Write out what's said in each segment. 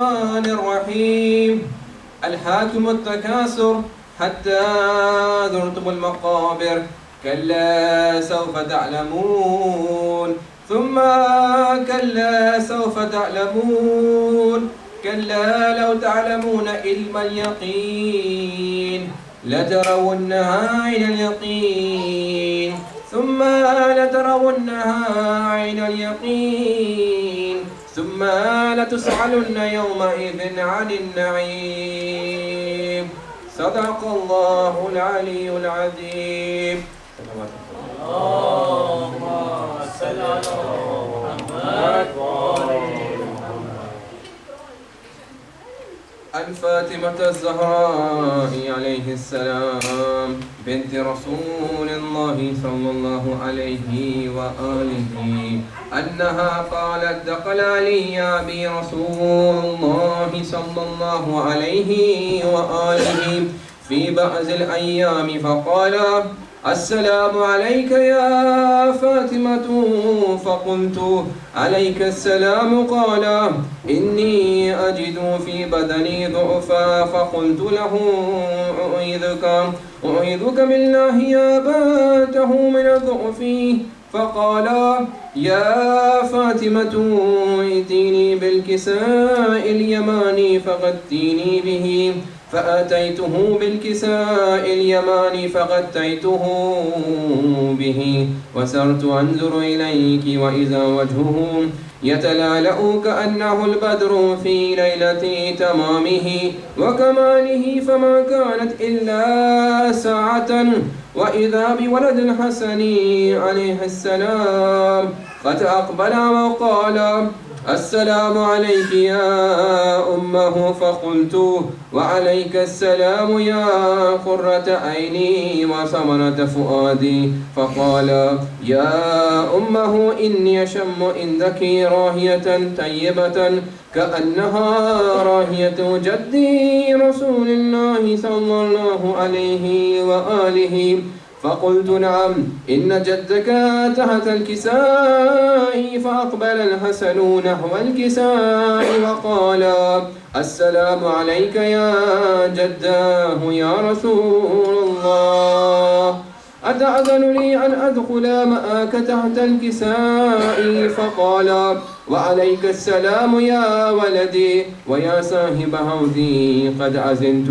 الرحمن الرحيم. الحاكم التكاثر حتى زرتم المقابر، كلا سوف تعلمون، ثم كلا سوف تعلمون، كلا لو تعلمون علم اليقين لترونها عين اليقين، ثم لترونها عين اليقين، ثم لتسألن يومئذ عن النعيم. صدق الله العلي العظيم. اللهم صل على محمد وآل عن فاطمة الزهراء عليه السلام بنت رسول الله صلى الله عليه وآله أنها قالت: دخل علي بي رسول الله صلى الله عليه وآله في بعض الأيام فقال: السلام عليك يا فاطمة. فقلت: عليك السلام. قال: إني أجد في بدني ضعفا. فقلت له: أعيذك بالله يا بنته من الضعف. فقال: يا فاطمة ائتيني بالكساء اليماني فغطيني به. فأتيته بالكساء اليماني فغطيته به، وسرت أنظر إليك وإذا وجهه يتلألأ كأنه البدر في ليلة تمامه وكماله، فما كانت إلا ساعة وإذا بولد الحسن عليه السلام قد أقبل وقال: السلام عليك يا أمه. فقلت: وعليك السلام يا قرة عيني وثمرة فؤادي. فقال: يا أمه إني أشم عندك راهية طيبة كأنها راهية جدي رسول الله صلى الله عليه وآله. فقلت: نعم، إن جدك تحت الكساء. فأقبل الحسن نحو الكساء وقال: السلام عليك يا جداه يا رسول الله، أتأذن لي أن أدخل معك تحت الكساء؟ فقال: وعليك السلام يا ولدي ويا صاحب هودي، قد أذنت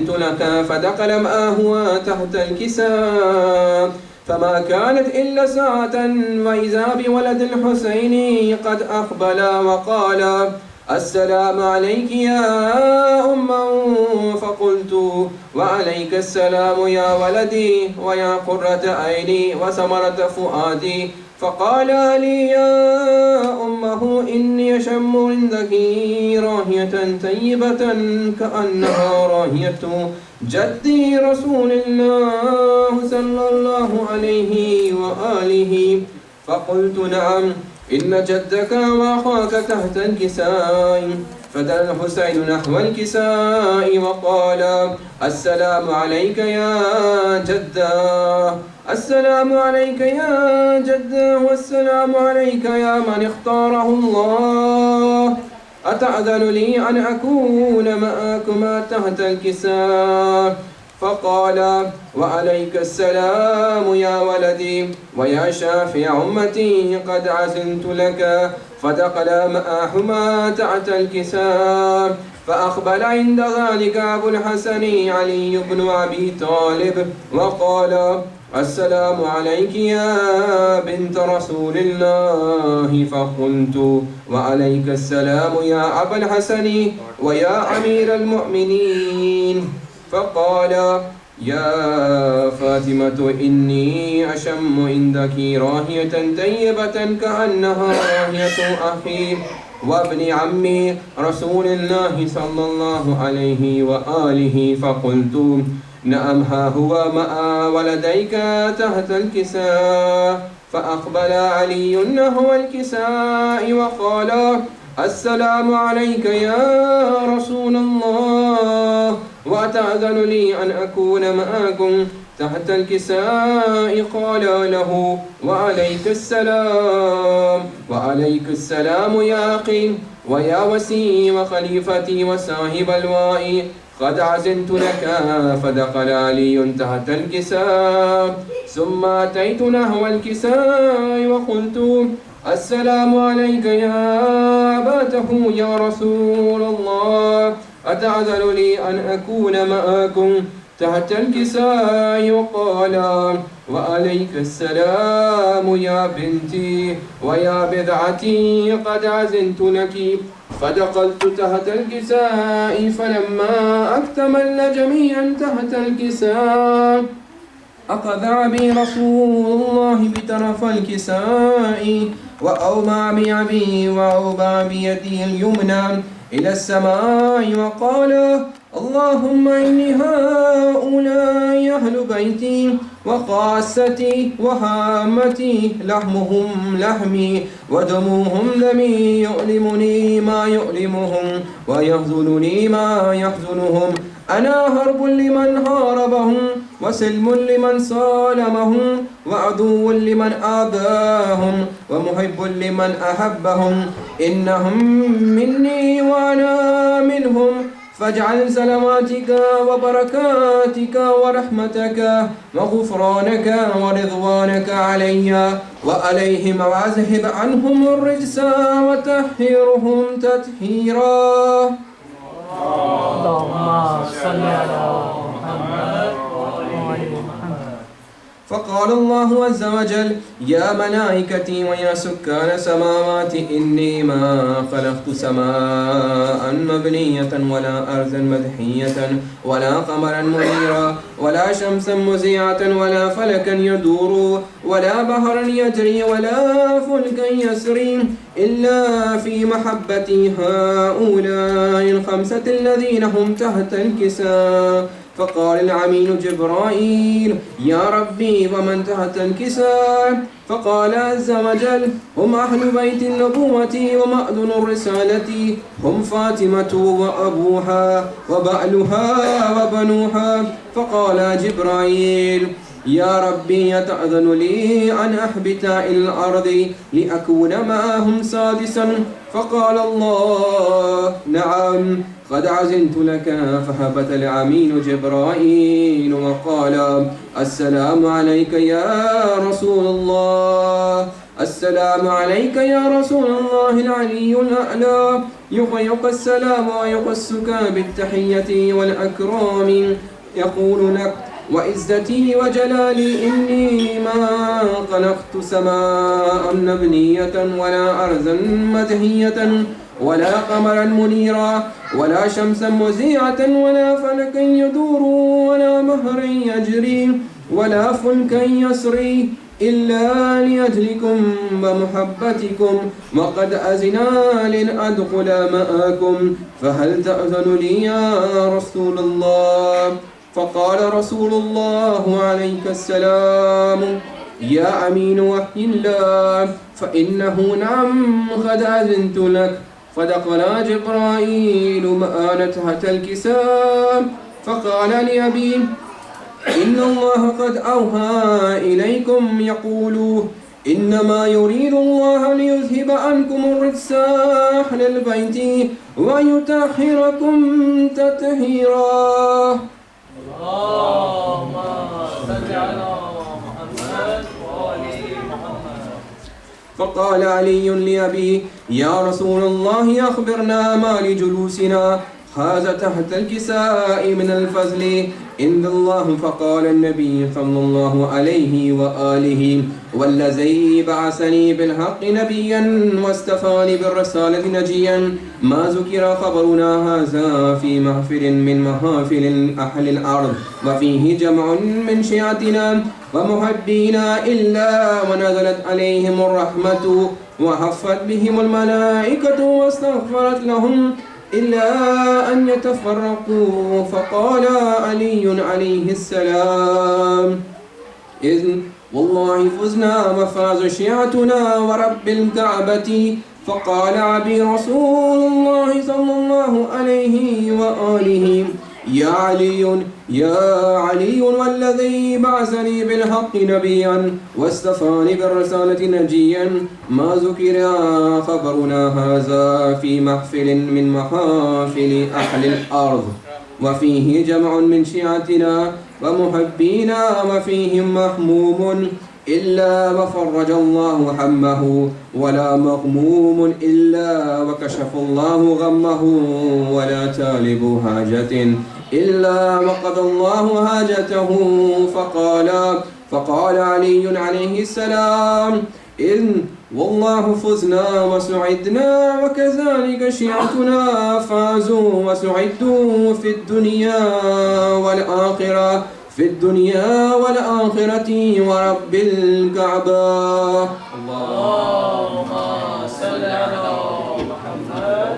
لك. فدخل معه تحت الكساء، فما كانت إلا ساعة وإذا بولد الحسين قد أقبل وقال: السلام عليك يا أمه. فقلت: وعليك السلام يا ولدي ويا قرة عيني وثمرة فؤادي. فقال لي: يا أمه إني أشم عندك راهية طيبة كأنها راهية جدي رسول الله صلى الله عليه وآله. فقلت: نعم، إن جدك وأخاك تحت الكساء. فدل الحسين نحو الكساء وقال: السلام عليك يا جداه، السلام عليك يا جداه، والسلام عليك يا من اختاره الله، أتأذن لي أن أكون معكما تحت الكساء؟ فقال: وعليك السلام يا ولدي ويا شافع أمتي، قد أذنت لك. فدخل معهما تحت الكساء، فأقبل عند ذلك أبو الحسن علي بن أبي طالب وقال: السلام عليك يا بنت رسول الله. فقلت: وعليك السلام يا أبا الحسن ويا أمير المؤمنين. فقال: يا فاطمة إني أشم عندك راهية طيبة كأنها راهية أخي وابن عمي رسول الله صلى الله عليه وآله. فقلت: نعم، ها هو مع ولديك تحت الكساء. فأقبل علي نحو الكساء وقال: السلام عليك يا رسول الله، وأتأذن لي أن أكون معكم تحت الكساء قال له وعليك السلام. وعليك السلام يا أخي ويا وسي وخليفتي وصاحب الواء، قد عزمت لك. فدخل علي تحت الكساء، ثم أتيت نحو الكساء وقلت السلام عليك يا أباته يا رسول الله، أتعذر لي أن أكون معكم تحت الكساء؟ وقال وعليك السلام يا بنتي ويا بضعتي، قد عزمت لك. فدخلت تحت الكساء، فلما اكتملنا جميعا تحت الكساء أخذ بي رسول الله بطرف الكساء وأومع بأبي وأومع بيدي اليمنى إلى السماء وقال اللهم إني هؤلاء أهل بيتي وخاصتي وهامتي، لحمهم لحمي ودمهم دمي، يؤلمني ما يؤلمهم ويحزنني ما يحزنهم. أنا هرب لمن هاربهم وسلم لمن صالمهم وعدو لمن آذاهم ومحب لمن أحبهم. إنهم مني وأنا منهم، فاجعل سلاماتك وبركاتك ورحمتك وغفرانك ورضوانك علي وعليهم، واذهب عنهم الرجس وطهرهم تطهيرا. اللهم صل على محمد وآل محمد. فقال الله عز وجل يا ملائكتي ويا سكان السماوات إني ما خلقت سماء مبنية ولا أرضا مدحية ولا قمرا منيرا ولا شمسا مزيعة ولا فلكا يدور ولا بحرا يجري ولا فلكا يسري إلا في محبة هؤلاء الخمسة الذين هم تحت الكساء. فقال العميل جبرائيل يا ربي ومن تحت الكساء؟ فقال عز وجل هم أهل بيت النبوة ومأذن الرسالة، هم فاطمة وأبوها وبعلها وبنوها. فقال جبرائيل يا ربي أتأذن لي أن أحبط إلى الأرض لأكون معهم سادسا؟ فقال الله نعم قد عزمت لك. فهبط العميل جبرائيل وقال السلام عليك يا رسول الله، السلام عليك يا رسول الله العلي الأعلى، يحييك السلام ويقصك بالتحية والأكرام، يقول لك وعزتي وجلالي إني ما خلقت سماء مبنية ولا أرضا مدهية ولا قمرا منيرا ولا شمسا مزيعة ولا فلكا يدور ولا مهرا يجري ولا فلكا يسري إلا لأجلكم ومحبتكم، وقد أذنا لن أدخل معكم، فهل تأذن لي يا رسول الله؟ فقال رسول الله عليك السلام يا أمين وحي الله، فإنه نعم قد أذنت لك. فدخل جبرائيل معنا تحت الكساء، فقال لأبي إن الله قد أوحى إليكم يقول إنما يريد الله ليذهب عنكم الرجس أهل البيت ويطهركم تطهيرا. اللهم صل على محمد وآل محمد. فقال علي لأبي يا رسول الله أخبرنا ما لجلوسنا هذا تحت الكساء من الفضل عند الله. فقال النبي صلى الله عليه وآله والذي بعثني بالحق نبيا واستفاني بالرسالة نجيا ما ذكر خبرنا هذا في محفل من محافل أهل الأرض وفيه جمع من شيعتنا ومحبينا إلا ونزلت عليهم الرحمة وحفت بهم الملائكة واستغفرت لهم إلا أن يتفرقوا. فقال علي عليه السلام إذ والله فزنا وفاز شيعتنا ورب الكعبة. فقال أبي رسول الله صلى الله عليه وآله يا علي يا علي والذي بعثني بالحق نبيا واستفاني بالرسالة نجيا ما ذكر خبرنا هذا في محفل من محافل أهل الأرض وفيه جمع من شيعتنا ومحبينا وفيهم محموم إلا وفرج الله همه ولا مغموم إلا وكشف الله غمه ولا طالب حاجة إلا وقضى الله حاجته فقال علي عليه السلام إن والله فزنا وسعدنا وكذلك شيعتنا فازوا وسعدوا في الدنيا والآخرة ورب الكعبة. اللهم صل على محمد.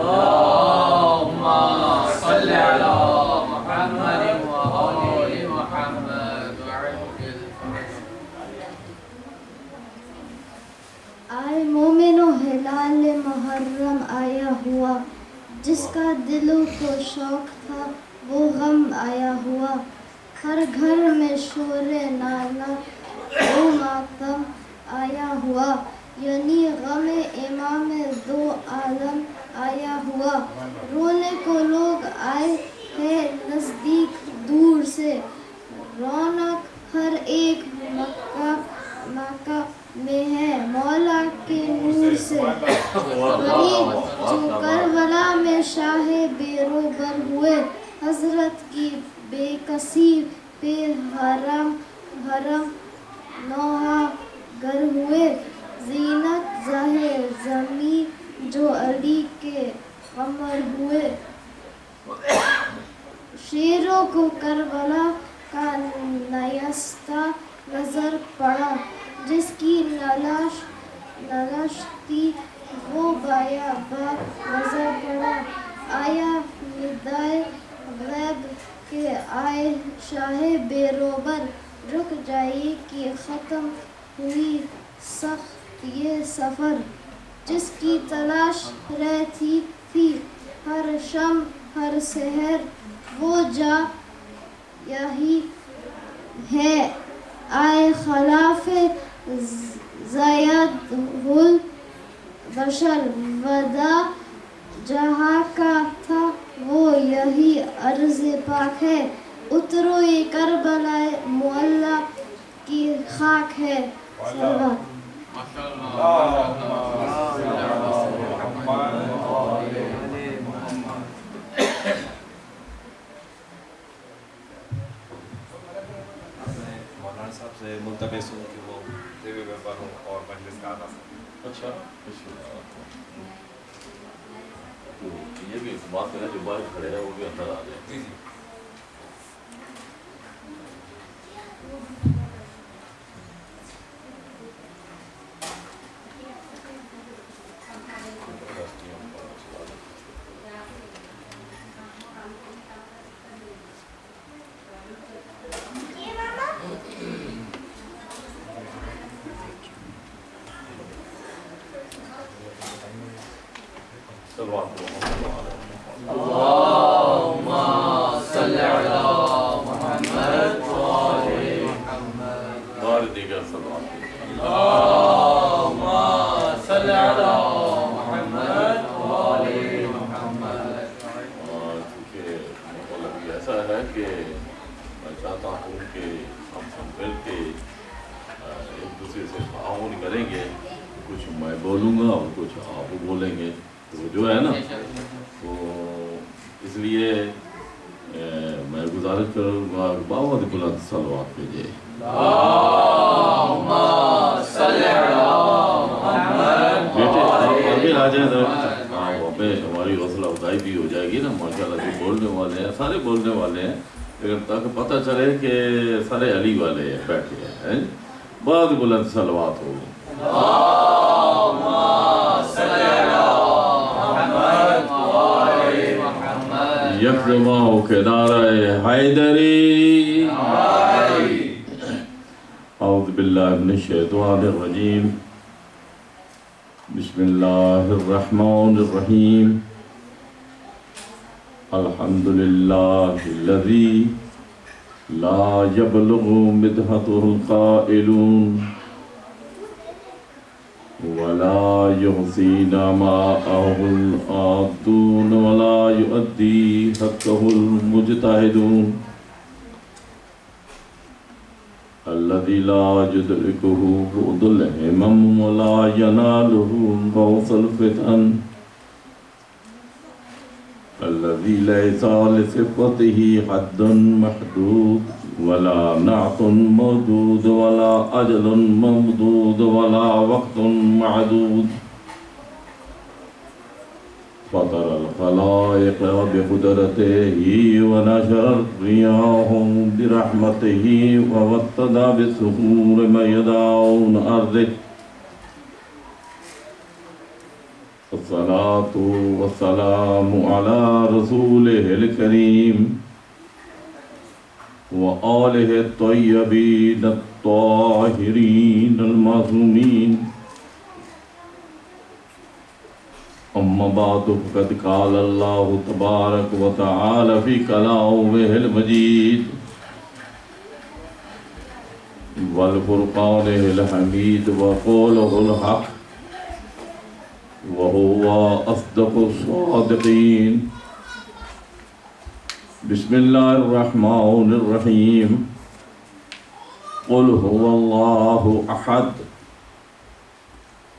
اللهم صل على محمد وآل محمد وعجل آئے مومن و ہلال محرم آیا ہوا، جس کا دلوں کو شوق تھا وہ غم آیا ہوا، ہر گھر میں شور نالا وہ ماتم آیا ہوا، یعنی غم امام دو عالم آیا ہوا، رونے کو لوگ آئے ہیں نزدیک دور سے، رونق ہر ایک مکہ میں ہے مولا کے نور سے، غریب جو کربلا میں شاہ بیروبر ہوئے، حضرت کی بے کسی پہ حرم نوحہ گر ہوئے، زینت ظاہر زمین جو علی کے قمر ہوئے، شیروں کو کربلا کا نیستہ نظر پڑا، جس کی نلاش تھی وہ بیاباں نظر پڑا، آیا ندائے غیب کے آئے شاہ بیروبر، رک جائیے کہ ختم ہوئی سخت یہ سفر، جس کی تلاش رہتی تھی ہر شم ہر سحر، وہ جا یہی ہے آئے خلاف زید البشر، ودا جہاں کا تھا وہ یہی عرض پاک ہے، اترو یہ کربلا معلیٰ کی خاک ہے۔ صلوات مولانا صاحب سے ملتمس ہوں کہ وہ دیوی ممبر ہوں اور مجلس کا آنا سکتے۔ اچھا یہ بھی بات کریں جو باہر کھڑے ہیں وہ بھی اندر آ جائیں۔ جی جی اللهم صل على محمد وآل محمد اور دیگر صلوات۔ اللهم صل على محمد وآل محمد۔ اور چونکہ ماحول ابھی ایسا ہے کہ میں چاہتا ہوں کہ ہم سب مل کے ایک دوسرے سے تعاون کریں گے، کچھ میں بولوں گا اور کچھ آپ بولیں گے، تو جو ہے نا تو اس لیے میں گزارش کروں گا بہت بلند صلوات بھیجے۔ اللهم صل على محمد بیٹے آپ آگے آ جائیں ذرا، ہاں ہمیں ہماری حوصلہ افزائی بھی ہو جائے گی نا، ماشاء اللہ جو بولنے والے ہیں سارے بولنے والے ہیں، لیکن تاکہ پتہ چلے کہ سارے علی والے بیٹھے ہیں۔ بہت بلند صلوات ہو۔ اللهم صل على محمد وآل محمد۔ مسلمانوں کے نعرہ حیدری. اعوذ باللہ من الشیطان الرجیم. بسم اللہ الرحمن الرحیم. الحمدللہ الذی لا يبلغ مدحته القائلون ولا يحصي نعماءه العادون ولا يؤدي حقه المجتهدون الذي لا يدركه بعد الهمم ولا يناله غوث الفتن الذي ليس لصفته حد محدود ولا نعت موجود ولا أجل ممدود ولا وقت معدود فطر الخلائق بقدرته ونشر الرياح برحمته ووطد بالسحور من يدعون أرضه الصلاة والسلام على رسوله الكريم وآله الطيبين الطاهرين المعصومين. أما بعد فقد قال الله تبارك وتعالى في كلامه المجيد والفرقان الحميد وقوله الحق وهو أصدق الصادقين. بسم الله الرحمن الرحيم. قل هو الله أحد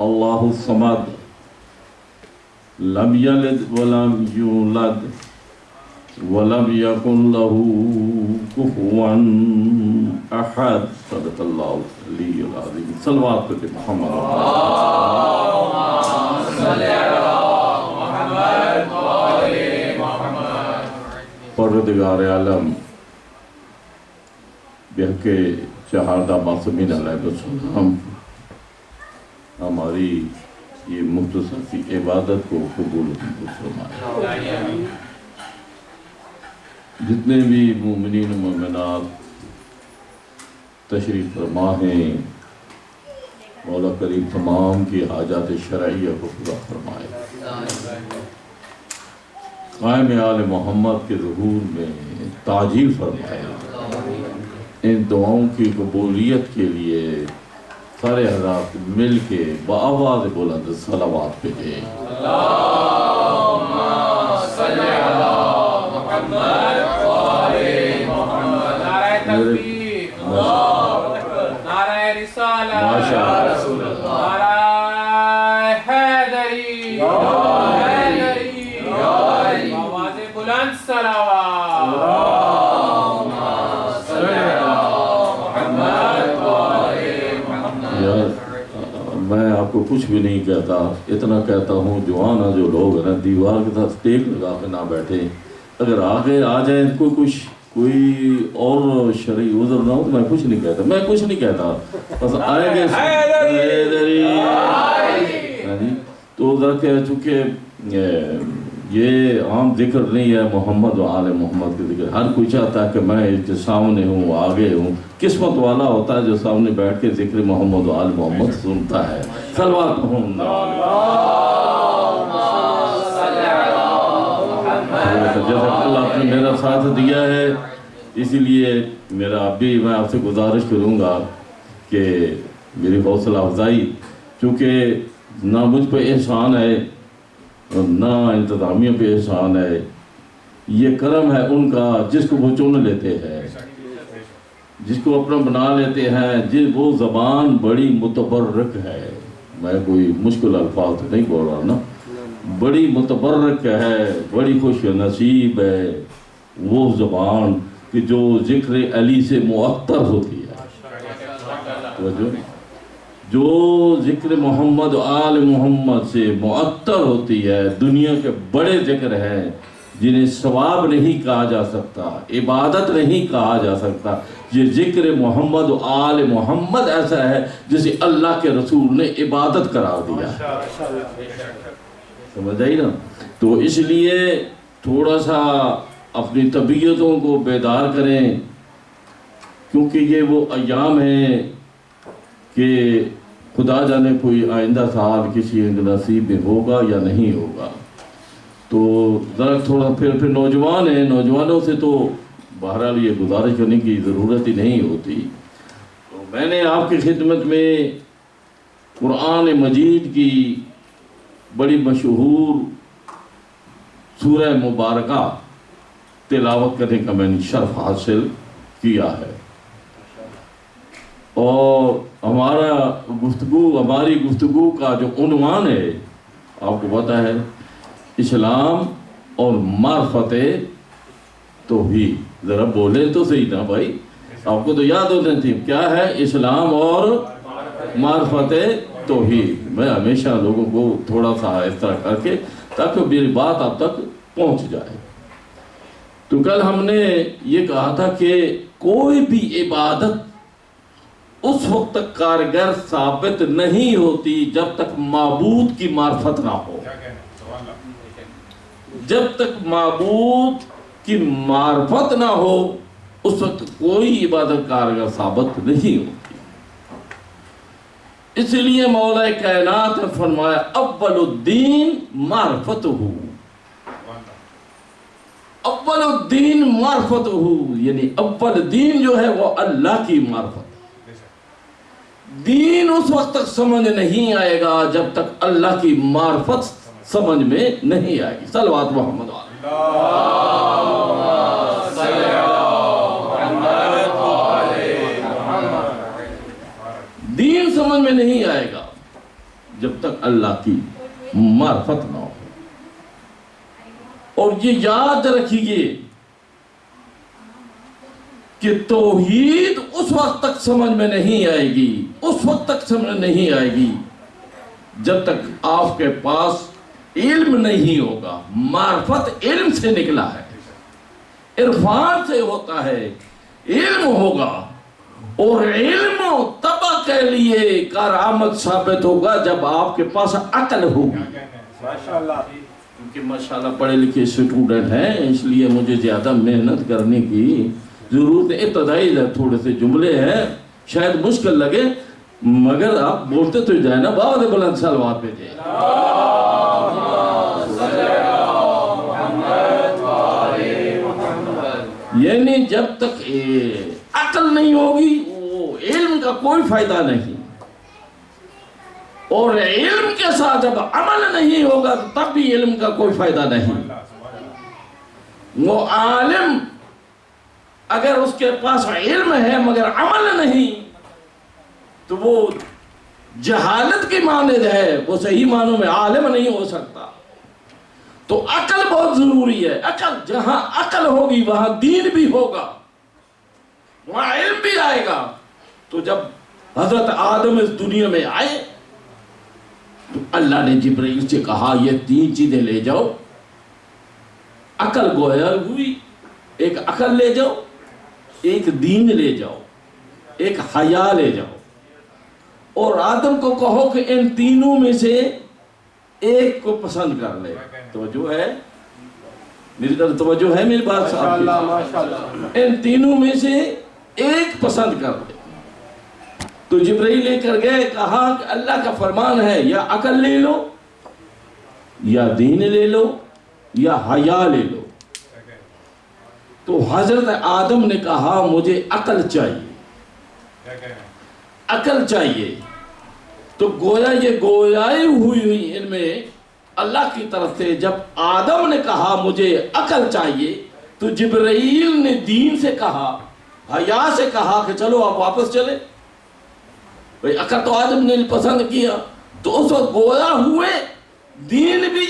الله الصمد لم يلد ولم يولد ولم يكن له كفوا أحد. صدق الله العلي العظيم. صلوات محمد پروردگار عالم بحق شہادہ معصومین علیہ السلام ہماری یہ مختصر سی عبادت کو قبول فرمائے. جتنے بھی مومنین و مومنات تشریف فرما ہیں مولا کریم تمام کی حاجات شرعیہ کو پورا فرمائے. قائم آل محمد کے ظہور میں تعجیل فرمائے. ان دعاؤں کی قبولیت کے لیے سارے حضرات مل کے بآواز بلند صلوات بھیجیں. اللہم صلی علی محمد و آل محمد. نعرہ تکبیر، نعرہ رسالہ، نعرہ حیدری، آواز بلند صلوات. اللہم صلی علی محمد و آل محمد. میں آپ کو کچھ بھی نہیں کہتا، اتنا کہتا ہوں جوانا جو لوگ ہیں دیوار کے ساتھ ٹیک لگا کے نہ بیٹھے، اگر آگے آ جائیں کوئی اور شرعی عذر نہ ہو تو میں کچھ نہیں کہتا. میں کچھ نہیں کہتا، بس آئیں گے تو ذرا کہ چونکہ یہ عام ذکر نہیں ہے محمد و آل محمد کے ذکر. ہر کوئی چاہتا ہے کہ میں اس کے سامنے ہوں، آگے ہوں. قسمت والا ہوتا ہے جو سامنے بیٹھ کے ذکر محمد و آل محمد سنتا ہے. صلوات محمد. جیسا کہ اللہ نے میرا ساتھ دیا ہے، اسی لیے میرا ابھی میں آپ سے گزارش کروں گا کہ میری حوصلہ افزائی، چونکہ نہ مجھ پہ احسان ہے اور نہ انتظامیہ پہ احسان ہے. یہ کرم ہے ان کا جس کو وہ چن لیتے ہیں، جس کو اپنا بنا لیتے ہیں. وہ زبان بڑی متبرک ہے. میں کوئی مشکل الفاظ نہیں بول رہا نا. بڑی متبرک ہے، بڑی خوش نصیب ہے وہ زبان کہ جو ذکر علی سے معطر ہوتی ہے. جو ذکر محمد و آل محمد سے معطر ہوتی ہے. دنیا کے بڑے ذکر ہیں جنہیں ثواب نہیں کہا جا سکتا، عبادت نہیں کہا جا سکتا. یہ ذکر محمد و آل محمد ایسا ہے جسے اللہ کے رسول نے عبادت قرار دیا. سمجھ آئی نا؟ تو اس لیے تھوڑا سا اپنی طبیعتوں کو بیدار کریں، کیونکہ یہ وہ ایام ہیں کہ خدا جانے کوئی آئندہ سال کسی نصیب میں ہوگا یا نہیں ہوگا۔ تو ذرا تھوڑا پھر نوجوان ہیں، نوجوانوں سے تو بہرحال یہ گزارش کرنے کی ضرورت ہی نہیں ہوتی۔ تو میں نے آپ کی خدمت میں قرآن مجید کی بڑی مشہور سورہ مبارکہ تلاوت کرنے کا میں نے شرف حاصل کیا ہے، اور ہماری گفتگو کا جو عنوان ہے آپ کو پتہ ہے، اسلام اور معرفت توحید۔ ذرا بولے تو صحیح نا بھائی، آپ کو تو یاد ہونا چاہیے کیا ہے، اسلام اور معرفت توحید۔ میں ہمیشہ لوگوں کو تھوڑا سا اس طرح کر کے تاکہ میری بات آپ تک پہنچ جائے۔ تو کل ہم نے یہ کہا تھا کہ کوئی بھی عبادت اس وقت تک کارگر ثابت نہیں ہوتی جب تک معبود کی معرفت نہ ہو۔ جب تک معبود کی معرفت نہ ہو اس وقت کوئی عبادت کارگر ثابت نہیں ہوتی۔ اس لیے مولا کائنات نے فرمایا اول الدین معرفت ہو، اول الدین معرفت ہو، یعنی اول دین جو ہے وہ اللہ کی معرفت۔ دین اس وقت تک سمجھ نہیں آئے گا جب تک اللہ کی معرفت سمجھ میں نہیں آئے گی۔ صلوات محمد دین سمجھ میں نہیں آئے گا جب تک اللہ کی معرفت نہ ہو۔ اور یہ یاد رکھیے کہ توحید اس وقت تک سمجھ میں نہیں آئے گی، اس وقت تک سمجھ نہیں آئے گی جب تک آپ کے پاس علم نہیں ہوگا۔ معرفت علم سے نکلا ہے، عرفان سے ہوتا ہے، علم ہوگا، اور علم تب کے لیے کارآمد ثابت ہوگا جب آپ کے پاس عقل ہوگی۔ کیونکہ ماشاءاللہ پڑھے لکھے اسٹوڈنٹ ہیں، اس لیے مجھے زیادہ محنت کرنے کی ضرورت ہے۔ ابتدائی تھوڑے سے جملے ہیں، شاید مشکل لگے، مگر آپ بولتے تو جائیں نا، بہت بلند صلوات پہ جائیں۔ یعنی جب تک عقل نہیں ہوگی وہ علم کا کوئی فائدہ نہیں، اور علم کے ساتھ جب عمل نہیں ہوگا تب بھی علم کا کوئی فائدہ نہیں۔ وہ عالم اگر اس کے پاس علم ہے مگر عمل نہیں تو وہ جہالت کی مانند ہے، وہ صحیح معنوں میں عالم نہیں ہو سکتا۔ تو عقل بہت ضروری ہے۔ عقل، جہاں عقل ہوگی وہاں دین بھی ہوگا، وہاں علم بھی آئے گا۔ تو جب حضرت آدم اس دنیا میں آئے تو اللہ نے جبرائیل سے کہا یہ 3 چیزیں لے جاؤ۔ عقل گویا ہوئی، ایک عقل لے جاؤ، ایک دین لے جاؤ، ایک حیا لے جاؤ، اور آدم کو کہو کہ ان تینوں میں سے ایک کو پسند کر لے۔ توجہ ہے میری طرف، توجہ ہے میری بات صاحب؟ ان تینوں میں سے ایک پسند کر لے۔ تو جبرائیل لے کر گئے، کہا کہ اللہ کا فرمان ہے یا عقل لے لو، یا دین لے لو، یا حیا لے لو۔ تو حضرت آدم نے کہا مجھے عقل چاہیے، عقل چاہیے۔ تو گویا یہ گویائی ہوئی ان میں اللہ کی طرف سے۔ جب آدم نے کہا مجھے عقل چاہیے تو جبرائیل نے دین سے کہا، حیا سے کہا کہ چلو آپ واپس چلے۔ بھئی عقل تو آدم نے پسند کیا، تو اس وقت گویا ہوئے دین بھی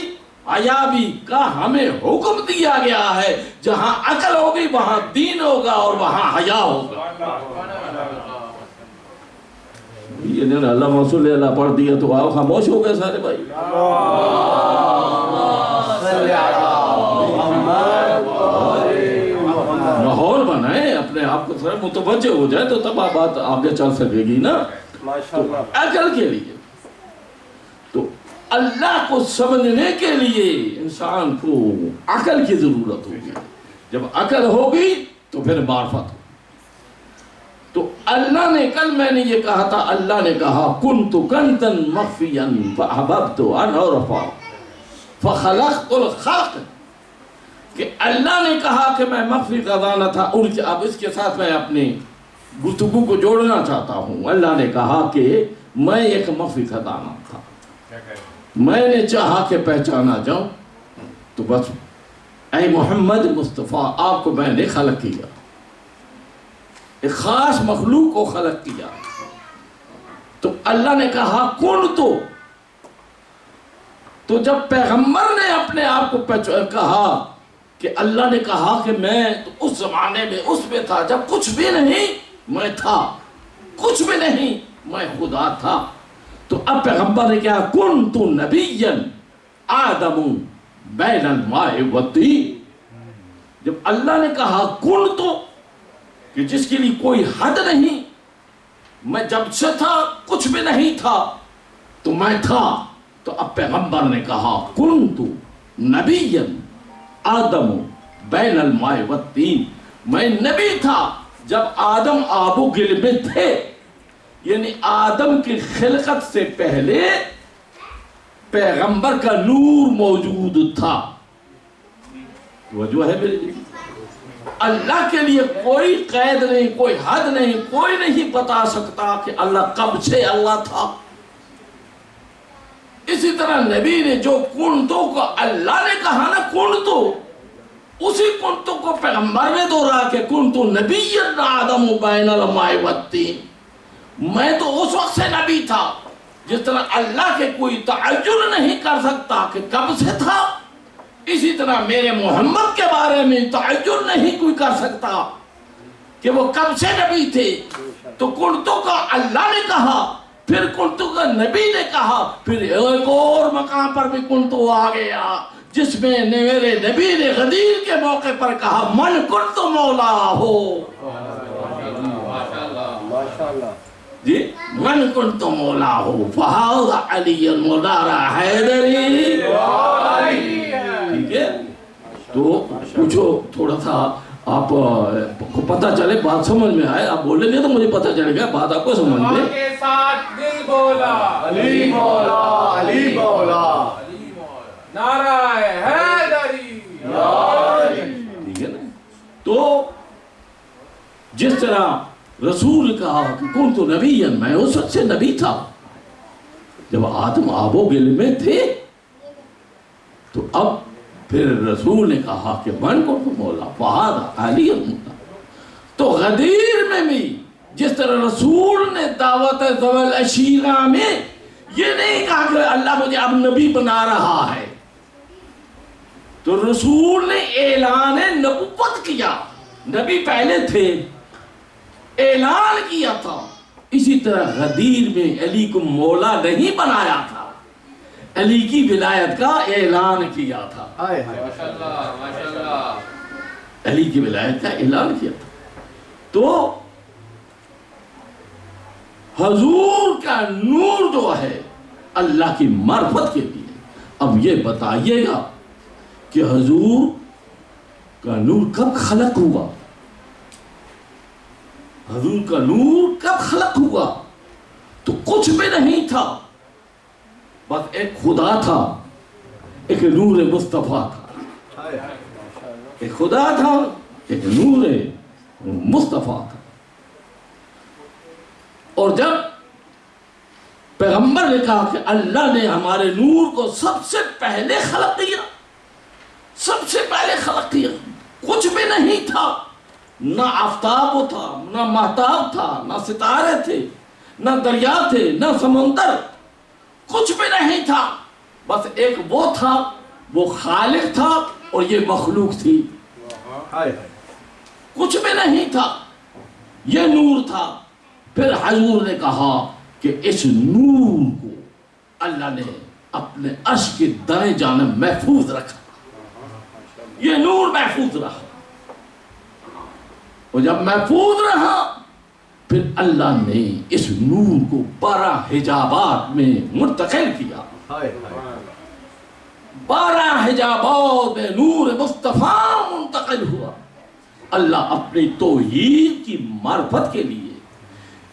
حیا بھی کا ہمیں حکم دیا گیا ہے، جہاں عقل ہوگی وہاں دین ہوگا اور وہاں حیا ہوگا۔ یہ نے اللہ محصول اللہ پڑھ دیا تو آپ خاموش ہو گئے سارے بھائی۔ ماحول بنائیں، اپنے آپ کو تھوڑا متوجہ ہو جائے تو تب آپ بات آگے چل سکے گی نا۔ تو عقل کے لیے، تو اللہ کو سمجھنے کے لیے انسان کو عقل کی ضرورت ہوگی۔ جب عقل ہوگی تو پھر معرفت ہو. تو اللہ نے کل میں نے یہ کہا تھا، اللہ نے کہا کنت کنزا مخفیا فاحببت ان اعرف فخلقت الخلق، کہ اللہ نے کہا کہ میں مخفی خزانہ تھا. اور اب اس کے ساتھ میں اپنی گفتگو کو جوڑنا چاہتا ہوں. اللہ نے کہا کہ میں ایک مخفی خزانہ تھا، میں نے چاہا کہ پہچانا جاؤں تو بس اے محمد مصطفیٰ آپ کو میں نے خلق کیا، ایک خاص مخلوق کو خلق کیا. تو اللہ نے کہا کن تو جب پیغمبر نے اپنے آپ کو کہا کہ اللہ نے کہا کہ میں تو اس زمانے میں اس میں تھا جب کچھ بھی نہیں میں تھا، کچھ بھی نہیں میں خدا تھا. تو اب پیغمبر نے کہا کنت نبیا آدم بین الماء والطین. جب اللہ نے کہا کن تو کہ جس کے لیے کوئی حد نہیں، میں جب سے تھا کچھ بھی نہیں تھا تو میں تھا. تو اب پیغمبر نے کہا کنت نبیا آدم بین الماء والطین، میں نبی تھا جب آدم آب و گل میں تھے، یعنی آدم کی خلقت سے پہلے پیغمبر کا نور موجود تھا. وجہ ہے میرے جی، اللہ کے لیے کوئی قید نہیں، کوئی حد نہیں، کوئی نہیں بتا سکتا کہ اللہ کب سے اللہ تھا. اسی طرح نبی نے جو کنتو کو اللہ نے کہا نا کنتو، اسی کنتو کو پیغمبر نے دوہرایا کہ کنتو نبی آدم بین الماء والطین. میں تو اس وقت سے نبی تھا جس طرح اللہ کے کوئی تعین نہیں کر سکتا کہ کب سے تھا، اسی طرح میرے محمد کے بارے میں تعین نہیں کوئی کر سکتا کہ وہ کب سے نبی تھے. تو کنتو کا اللہ نے کہا، پھر کنتو کا نبی نے کہا، پھر ایک اور مقام پر بھی کنتو آ گیا جس میں میرے نبی نے غدیر کے موقع پر کہا من کنتو مولا ہو. جی من کنتو مولا ہو فہذا علی المدارہ حیدری. ٹھیک ہے، تو پوچھو تھوڑا سا آپ کو پتہ چلے، بات سمجھ میں آئے. آپ بولیں گے تو مجھے پتہ چلے گا بات آپ کو سمجھ میں. کے ساتھ دل بولا علی مولا علی مولا نعرہ حیدری. ٹھیک ہے نا. تو جس طرح رسول کہا کہ کنت نبیا، میں اس وقت سے نبی تھا جب آدم آب و گل میں تھے. تو اب پھر رسول نے کہا کہ من کنت مولا فہذا علی المدارہ. تو غدیر میں بھی جس طرح رسول نے دعوت ذوی العشیرہ میں یہ نہیں کہا کہ اللہ مجھے اب نبی بنا رہا ہے، تو رسول نے اعلان نبوت کیا. نبی پہلے تھے، اعلان کیا تھا. اسی طرح غدیر میں علی کو مولا نہیں بنایا تھا، علی کی ولایت کا اعلان کیا تھا. ماشاءاللہ ماشاءاللہ. علی کی ولایت کا اعلان کیا تھا. تو حضور کا نور جو ہے اللہ کی معرفت کے لیے. اب یہ بتائیے گا کہ حضور کا نور کب خلق ہوا؟ حضور کا نور کب خلق ہوا؟ تو کچھ بھی نہیں تھا، بس ایک خدا تھا، ایک نور مصطفیٰ تھا. ایک خدا تھا، ایک نور مصطفیٰ تھا. اور جب پیغمبر نے کہا کہ اللہ نے ہمارے نور کو سب سے پہلے خلق کیا، سب سے پہلے خلق کیا، کچھ بھی نہیں تھا، نہ آفتاب تھا، نہ مہتاب تھا، نہ ستارے تھے، نہ دریا تھے، نہ سمندر، کچھ بھی نہیں تھا. بس ایک وہ تھا، وہ خالق تھا اور یہ مخلوق تھی. کچھ بھی نہیں تھا، یہ نور تھا. پھر حضور نے کہا کہ اس نور کو اللہ نے اپنے عرش کے دائیں جانب محفوظ رکھا. یہ نور محفوظ رہا، اور جب محفوظ رہا پھر اللہ نے اس نور کو 12 حجابات میں منتقل کیا. 12 حجابات میں نور مصطفیٰ منتقل ہوا. اللہ اپنی توحید کی معرفت کے لیے،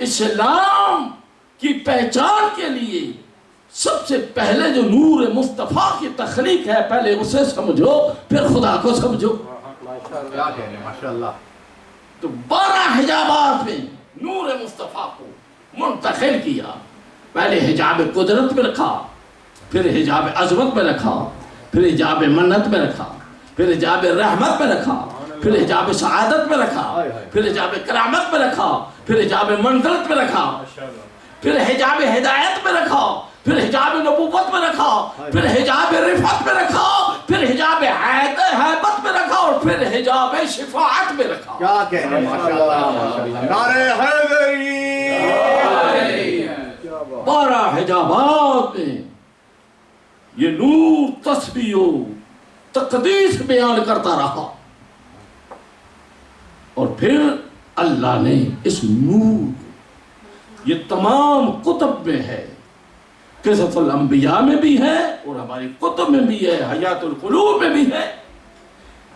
اسلام کی پہچان کے لیے سب سے پہلے جو نور مصطفیٰ کی تخلیق ہے، پہلے اسے سمجھو پھر خدا کو سمجھو۔ کیا کہنے ماشاءاللہ۔ تو 12 حجابات میں نور مصطفیٰ کو منتقل کیا۔ پہلے حجاب قدرت میں رکھا، پھر حجاب عظمت میں رکھا، پھر حجاب منت میں رکھا، پھر حجاب رحمت میں رکھا، پھر حجاب سعادت میں رکھا، پھر حجاب کرامت میں رکھا، پھر حجاب منزلت میں رکھا، پھر حجاب ہدایت میں رکھا، پھر حجاب نبوت میں رکھا، پھر حجاب رفعت میں رکھا، پھر حجاب ہیبت میں رکھا، اور پھر حجاب شفاعت میں رکھا۔ کیا کہنے ماشاءاللہ ماشاءاللہ۔ نعرہ حیدری۔ 12 حجابات میں یہ نور تسبیح و تقدیس بیان کرتا رہا، اور پھر اللہ نے اس نور، یہ تمام کتب میں ہے، قصص الانبیاء میں بھی ہے اور ہماری کتب میں بھی ہے، حیات القلوب میں بھی ہے،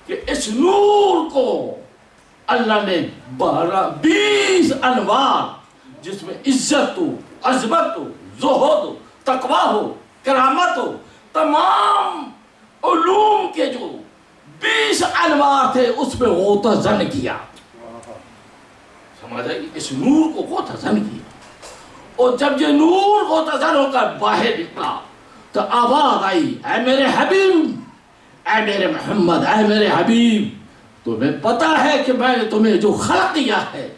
کہ اس نور کو اللہ نے 20 انوار، جس میں عزت ہو، عظمت ہو، زہد ہو، تقوی ہو، کرامت ہو، تمام علوم کے جو 20 انوار تھے اس میں غوطہ-زن کیا۔ سمجھ آئی؟ اس نور کو غوطہ-زن کیا، اور جب یہ نور غوطہ-زن ہو کر باہر نکلا تو آواز آئی، اے میرے حبیب، اے میرے محمد، اے میرے حبیب، تمہیں پتا ہے کہ میں نے تمہیں جو خلق کیا ہے،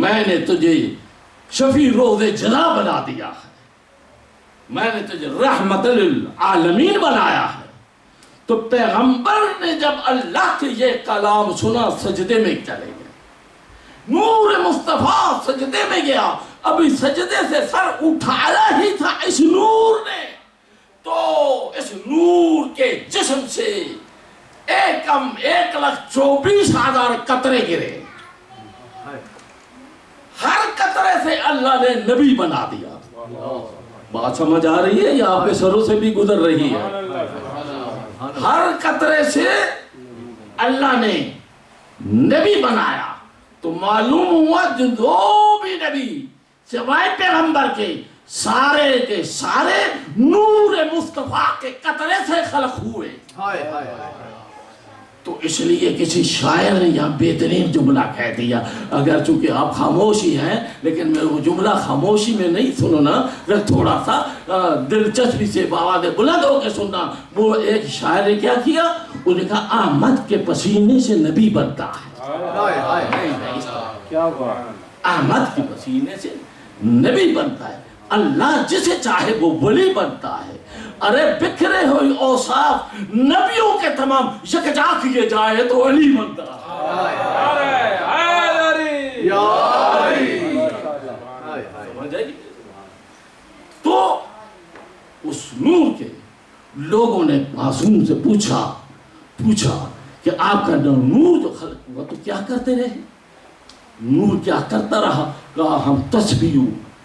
میں نے تجھے شفیع روز جزا بنا دیا ہے، میں نے تجھے رحمت للعالمین بنایا ہے۔ تو پیغمبر نے جب اللہ کے یہ کلام سنا سجدے میں چلے گئے، نور مصطفیٰ سجدے میں گیا، ابھی سجدے سے سر اٹھایا ہی تھا اس نور نے، تو اس نور کے جسم سے 1,24,000 قطرے گرے، ہر قطرے سے اللہ نے نبی بنا دیا۔ بات سمجھ آ رہی ہے یا آپ کے سروں سے بھی گزر رہی ہے؟ ہر قطرے سے اللہ نے نبی بنایا، تو معلوم ہوا جو بھی نبی سوائے پیغمبر کے سارے نور مصطفیٰ کے قطرے سے خلق ہوئے۔ تو اس لیے کسی شاعر نے یہاں بہترین جملہ کہہ دیا، اگر چونکہ آپ خاموشی ہیں لیکن میں وہ جملہ خاموشی میں نہیں سننا، تھوڑا سا دلچسپی سے آواز بلند ہو کے سننا۔ وہ ایک شاعر نے کیا کیا، انہوں نے کہا احمد کے پسینے سے نبی بنتا ہے۔ احمد کے پسینے سے نبی بنتا ہے، اللہ جسے چاہے وہ ولی بنتا ہے۔ ارے بکھرے ہوئی اوصاف نبیوں کے تمام یکجا کیے جائے تو ولی بنتا ہے۔ تو اس نور کے لوگوں نے معصوم سے پوچھا کہ آپ کا نور جو خلق ہوا تو کیا کرتے رہے؟ نور کیا کرتا رہا؟ کہا ہم تسبیح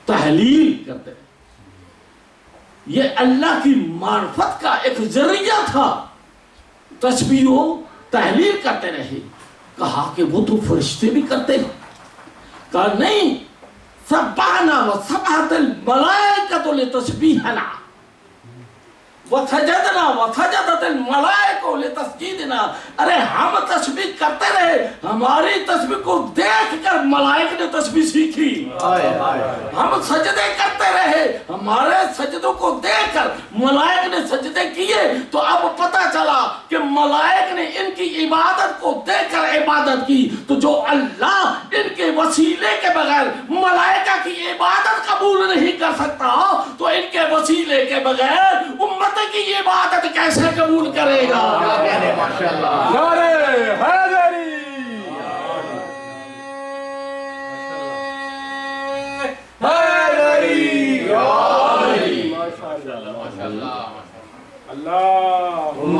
تحلیل کرتے رہے، یہ اللہ کی معرفت کا ایک ذریعہ تھا، تسبیح و تحلیل کرتے رہے۔ کہا کہ وہ تو فرشتے بھی کرتے ہیں؟ کہا نہیں، سبحنا و سبحت الملائکۃ لتسبیحنا وسجدنا وسجدت الملائکۃ لتسجیدنا۔ ارے ہم تسبیح کرتے رہے، ہماری تسبیح کو دیکھ کر ملائک نے تسبیح سیکھی۔ ہم سجدے کرتے رہے، ہمارے سجدوں کو دیکھ کر ملائک نے سجدے کیے، تو اب پتہ چلا کہ ملائک نے ان کی عبادت کو دیکھ کر عبادت کی، تو جو اللہ ان کے وسیلے کے بغیر ملائکہ کی عبادت قبول نہیں کر سکتا، تو ان کے وسیلے کے بغیر امت کی عبادت کیسے قبول کرے گا؟ نعرہ حیدری۔ اللہم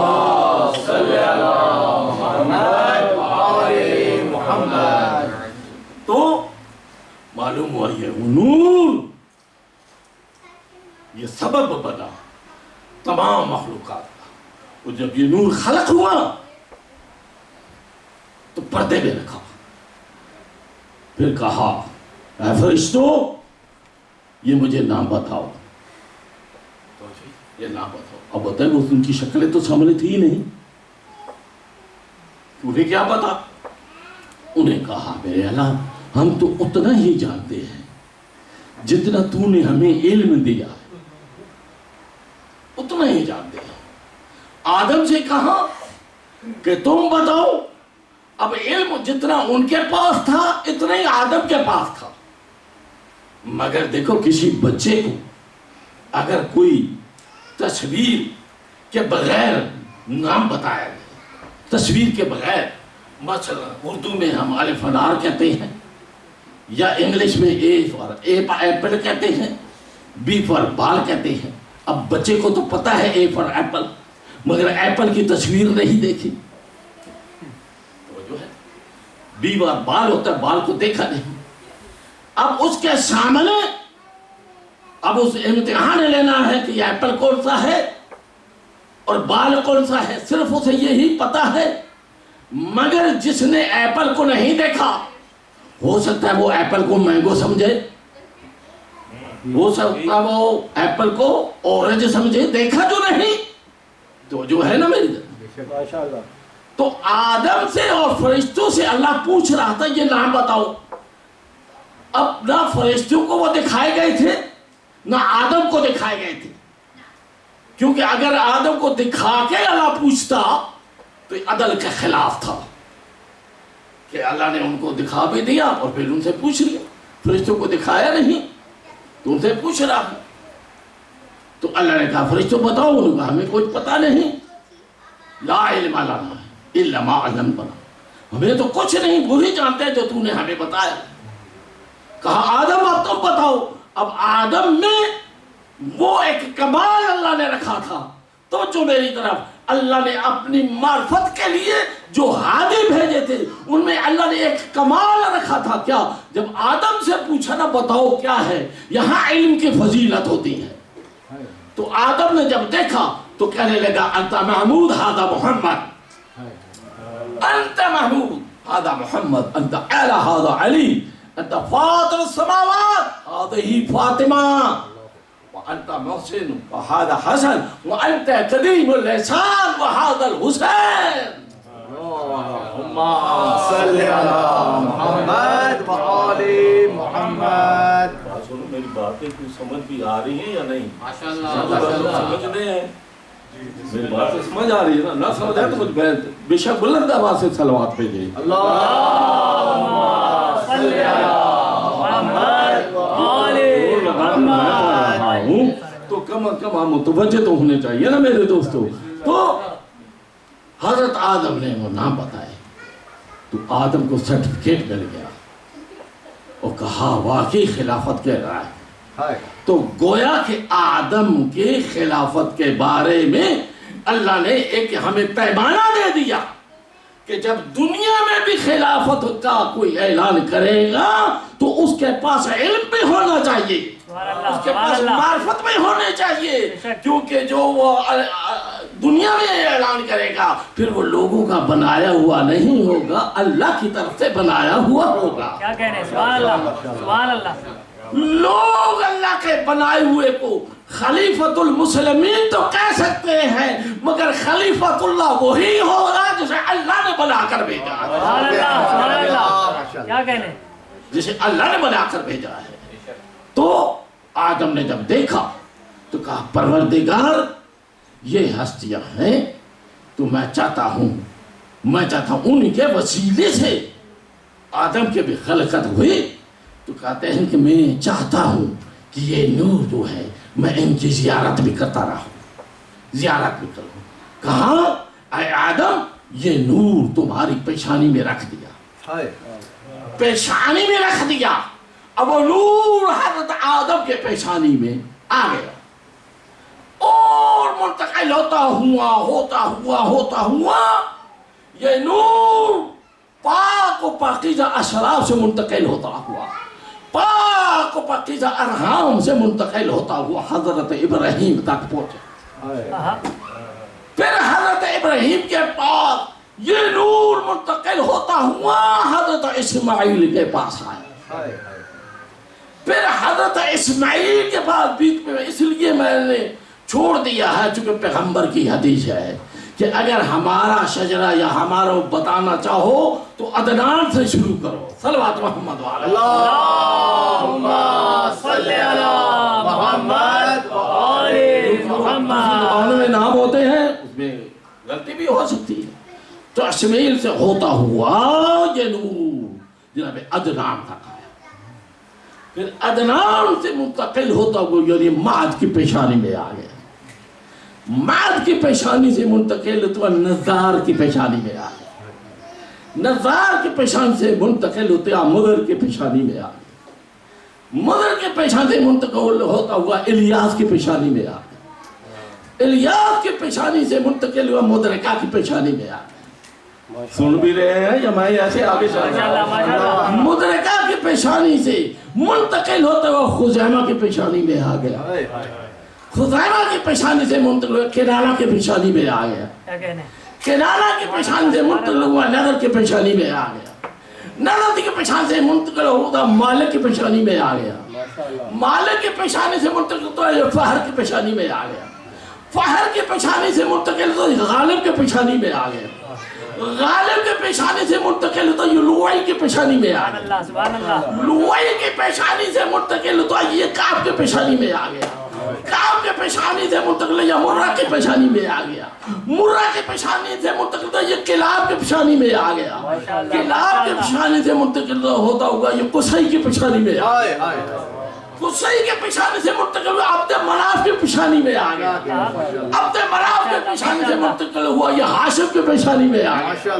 صلی علی محمد۔ تو معلوم ہوا یہ نور یہ سبب بنا تمام مخلوقات کا۔ اور جب یہ نور خلق ہوا تو پردے میں رکھا. پھر کہا اے فرشتوں یہ مجھے نام بتاؤ. تو یہ نام بتاؤ. اب بتائیں وہ ان کی شکلیں تو سامنے تھی ہی نہیں. انہیں کیا پتا؟ انہیں کہا میرے اللہ ہم تو اتنا ہی جانتے ہیں جتنا تو نے ہمیں علم دیا اتنا ہی جانتے ہیں. آدم سے کہا کہ تم بتاؤ. اب علم جتنا ان کے پاس تھا اتنا ہی آدم کے پاس تھا. مگر دیکھو کسی بچے کو اگر کوئی تصویر کے بغیر نام بتایا گیا, تصویر کے بغیر, مثلا اردو میں ہم الف انار کہتے ہیں یا انگلش میں اے فار ایپل کہتے ہیں, بی فار بال کہتے ہیں. اب بچے کو تو پتا ہے اے فار ایپل, مگر ایپل کی تصویر نہیں دیکھی. جو ہے بی فار بال ہوتا ہے, بال کو دیکھا نہیں. اب اس کے سامنے اب اس امتحان لینا ہے کہ یہ ایپل کون سا ہے اور بال کون سا ہے. صرف اسے یہی پتا ہے, مگر جس نے ایپل کو نہیں دیکھا ہو سکتا ہے وہ ایپل کو مینگو سمجھے, ہو سکتا ہے وہ ایپل کو اورنج سمجھے. دیکھا جو نہیں تو جو ہے نا میری طرف. تو آدم سے اور فرشتوں سے اللہ پوچھ رہا تھا یہ نام بتاؤ. اب نہ فرشتوں کو وہ دکھائے گئے تھے نہ آدم کو دکھائے گئے تھے, کیونکہ اگر آدم کو دکھا کے اللہ پوچھتا تو عدل کے خلاف تھا کہ اللہ نے ان کو دکھا بھی دیا اور پھر ان سے پوچھ لیا. فرشتوں کو دکھایا نہیں تو ان سے پوچھ رہا ہے. تو اللہ نے کہا فرشتوں بتاؤ. انہوں نے کہا ہمیں کچھ پتا نہیں. لا علم لنا الا ما علمتنا, ہمیں تو کچھ نہیں, وہی جانتے ہیں جو تو نے ہمیں بتایا. کہا آدم اب تم بتاؤ. اب آدم میں وہ ایک کمال اللہ نے رکھا تھا. تو جو میری طرف اللہ نے اپنی معرفت کے لیے جو ہادی بھیجے تھے ان میں اللہ نے ایک کمال رکھا تھا. کیا؟ جب آدم سے پوچھا نا بتاؤ کیا ہے, یہاں علم کی فضیلت ہوتی ہے. تو آدم نے جب دیکھا تو کہنے لگا انت محمود ھذا محمد, انت محمود ھذا محمد, انت اعلی ھذا علی, انت فاطر السماوات هذه فاطمة, وانت محسن وهذا حسن, وانت كريم اللسان وهذا الحسين. اللهم صل على محمد وآل محمد. سنو میری باتیں کوئی سمجھ بھی آ رہی ہیں یا نہیں؟ ماشاءاللہ سمجھ رہے ہیں. میری باتیں سمجھ آ رہی ہے نا, نہ سمجھ آئے تو کچھ بے شک بلند آواز سے صلوات بھیجیں. اللهم صل على محمد وآل محمد. تو کم از کم آپ متوجہ تو ہونے چاہیے نا میرے دوستو. تو حضرت آدم نے وہ نام بتائے تو آدم کو سرٹیفکیٹ مل گیا اور کہا واقعی خلافت کہہ رہا ہے. تو گویا کہ آدم کے خلافت کے بارے میں اللہ نے ایک ہمیں پیمانہ دے دیا کہ جب دنیا میں بھی خلافت کا کوئی اعلان کرے گا تو اس کے پاس علم بھی ہونا چاہیے, اس کے پاس معرفت بھی ہونے چاہیے, کیونکہ جو وہ دنیا میں اعلان کرے گا پھر وہ لوگوں کا بنایا ہوا نہیں ہوگا, اللہ کی طرف سے بنایا ہوا ہوگا. کیا کہہ رہے ہیں؟ سبحان اللہ, سبحان اللہ. لوگ اللہ کے بنائے ہوئے کو خلیفۃ المسلمین تو کہہ سکتے ہیں, مگر خلیفۃ اللہ وہی ہوگا جسے اللہ نے بنا کر بھیجا ہے. سبحان اللہ, سبحان اللہ. کیا کہہ رہے ہیں؟ جسے اللہ نے بنا کر بھیجا ہے. تو آدم نے جب دیکھا تو کہا پروردگار یہ ہستیاں ہیں تو میں چاہتا ہوں ان کے وسیلے سے آدم کے بھی خلقت ہوئی. تو کہتے ہیں کہ میں چاہتا ہوں کہ یہ نور جو ہے میں ان کی زیارت بھی کرتا رہوں, زیارت بھی کروں. کہاں اے آدم یہ نور تمہاری پیشانی میں رکھ دیا, پیشانی میں رکھ دیا. اب وہ نور حضرت آدم کے پیشانی میں آ گیا اور منتقل ہوتا ہوا یہ نور پاک و پاکیزہ اشراف سے منتقل ہوتا ہوا, پاک و پاکیزہ ارحام سے منتقل ہوتا ہوا حضرت ابراہیم تک پہنچا. پھر حضرت ابراہیم کے پاس یہ نور منتقل ہوتا ہوا حضرت اسماعیل کے پاس آیا. پھر حضرت اسماعیل کے بعد بیچ میں اس لیے میں نے چھوڑ دیا ہے چونکہ پیغمبر کی حدیث ہے کہ اگر ہمارا شجرہ یا ہمارا بتانا چاہو تو عدنان سے شروع کرو. صلوات محمد والا اللہم صلی علی محمد و آل محمد. زبانوں میں نام ہوتے ہیں اس میں غلطی بھی ہو سکتی ہے. تو اسماعیل سے ہوتا ہوا یہ نور جناب عدنان تک آیا. پھر عدنان سے منتقل ہوتا ہوا یعنی معد کی پیشانی میں آ گیا. معد کی پیشانی سے منتقل ہوتا نزار کی پیشانی میں آ گیا. نزار کی پیشانی سے منتقل ہوتا مدر کی پیشانی میں آ گیا. مدر کے پیشانی سے منتقل ہوتا ہوا الیاس کی پیشانی میں آ گیا. الیاس کی پیشانی سے منتقل ہوا مدرکہ کی پیشانی میں آ گیا. سن بھی رہے ہیں یا میں ایسے آگے چل رہا ہوں؟ مدرکہ کی پیشانی سے منتقل ہوتا ہوا خزیمہ کی پیشانی میں آ گیا. خزیمہ کی پیشانی سے منتقل ہوا کنانہ کی پیشانی میں آ گیا. کنانہ کی پیشانی سے منتقل ہوا نظر کی پیشانی میں آ گیا. نظر کی پیشانی سے منتقل ہوا مالک کی پیشانی میں آ گیا. مالک کی پیشانی سے منتقل ہوا فہر کی پیشانی میں آ گیا. فہر کی پیشانی سے منتقل ہوا غالب کی پیشانی میں آ گیا. غالب کے پیشانی سے منتقل ہوتا یہ لوائی کے پیشانی میں آ گیا. لوائی کے پیشانی سے منتقل ہوتا یہ کعب کے پیشانی میں آ گیا. کعب کے پیشانی سے منتقل یا مرہ کے پیشانی میں آ گیا. مرہ کے پیشانی سے منتقل ہوتا یہ کلاب کے پیشانی میں آ گیا. کلاب کے پیشانی سے منتقل ہوتا ہوگا یہ قصی کی پیشانی میں آ گیا. قصی کے پیشانی سے منتقل ہوا عبد مناف کے پیشانی میں آ گیا. عبد مناف کے پیشانی سے منتقل ہوا یہ ہاشم کے پیشانی میں آ گیا.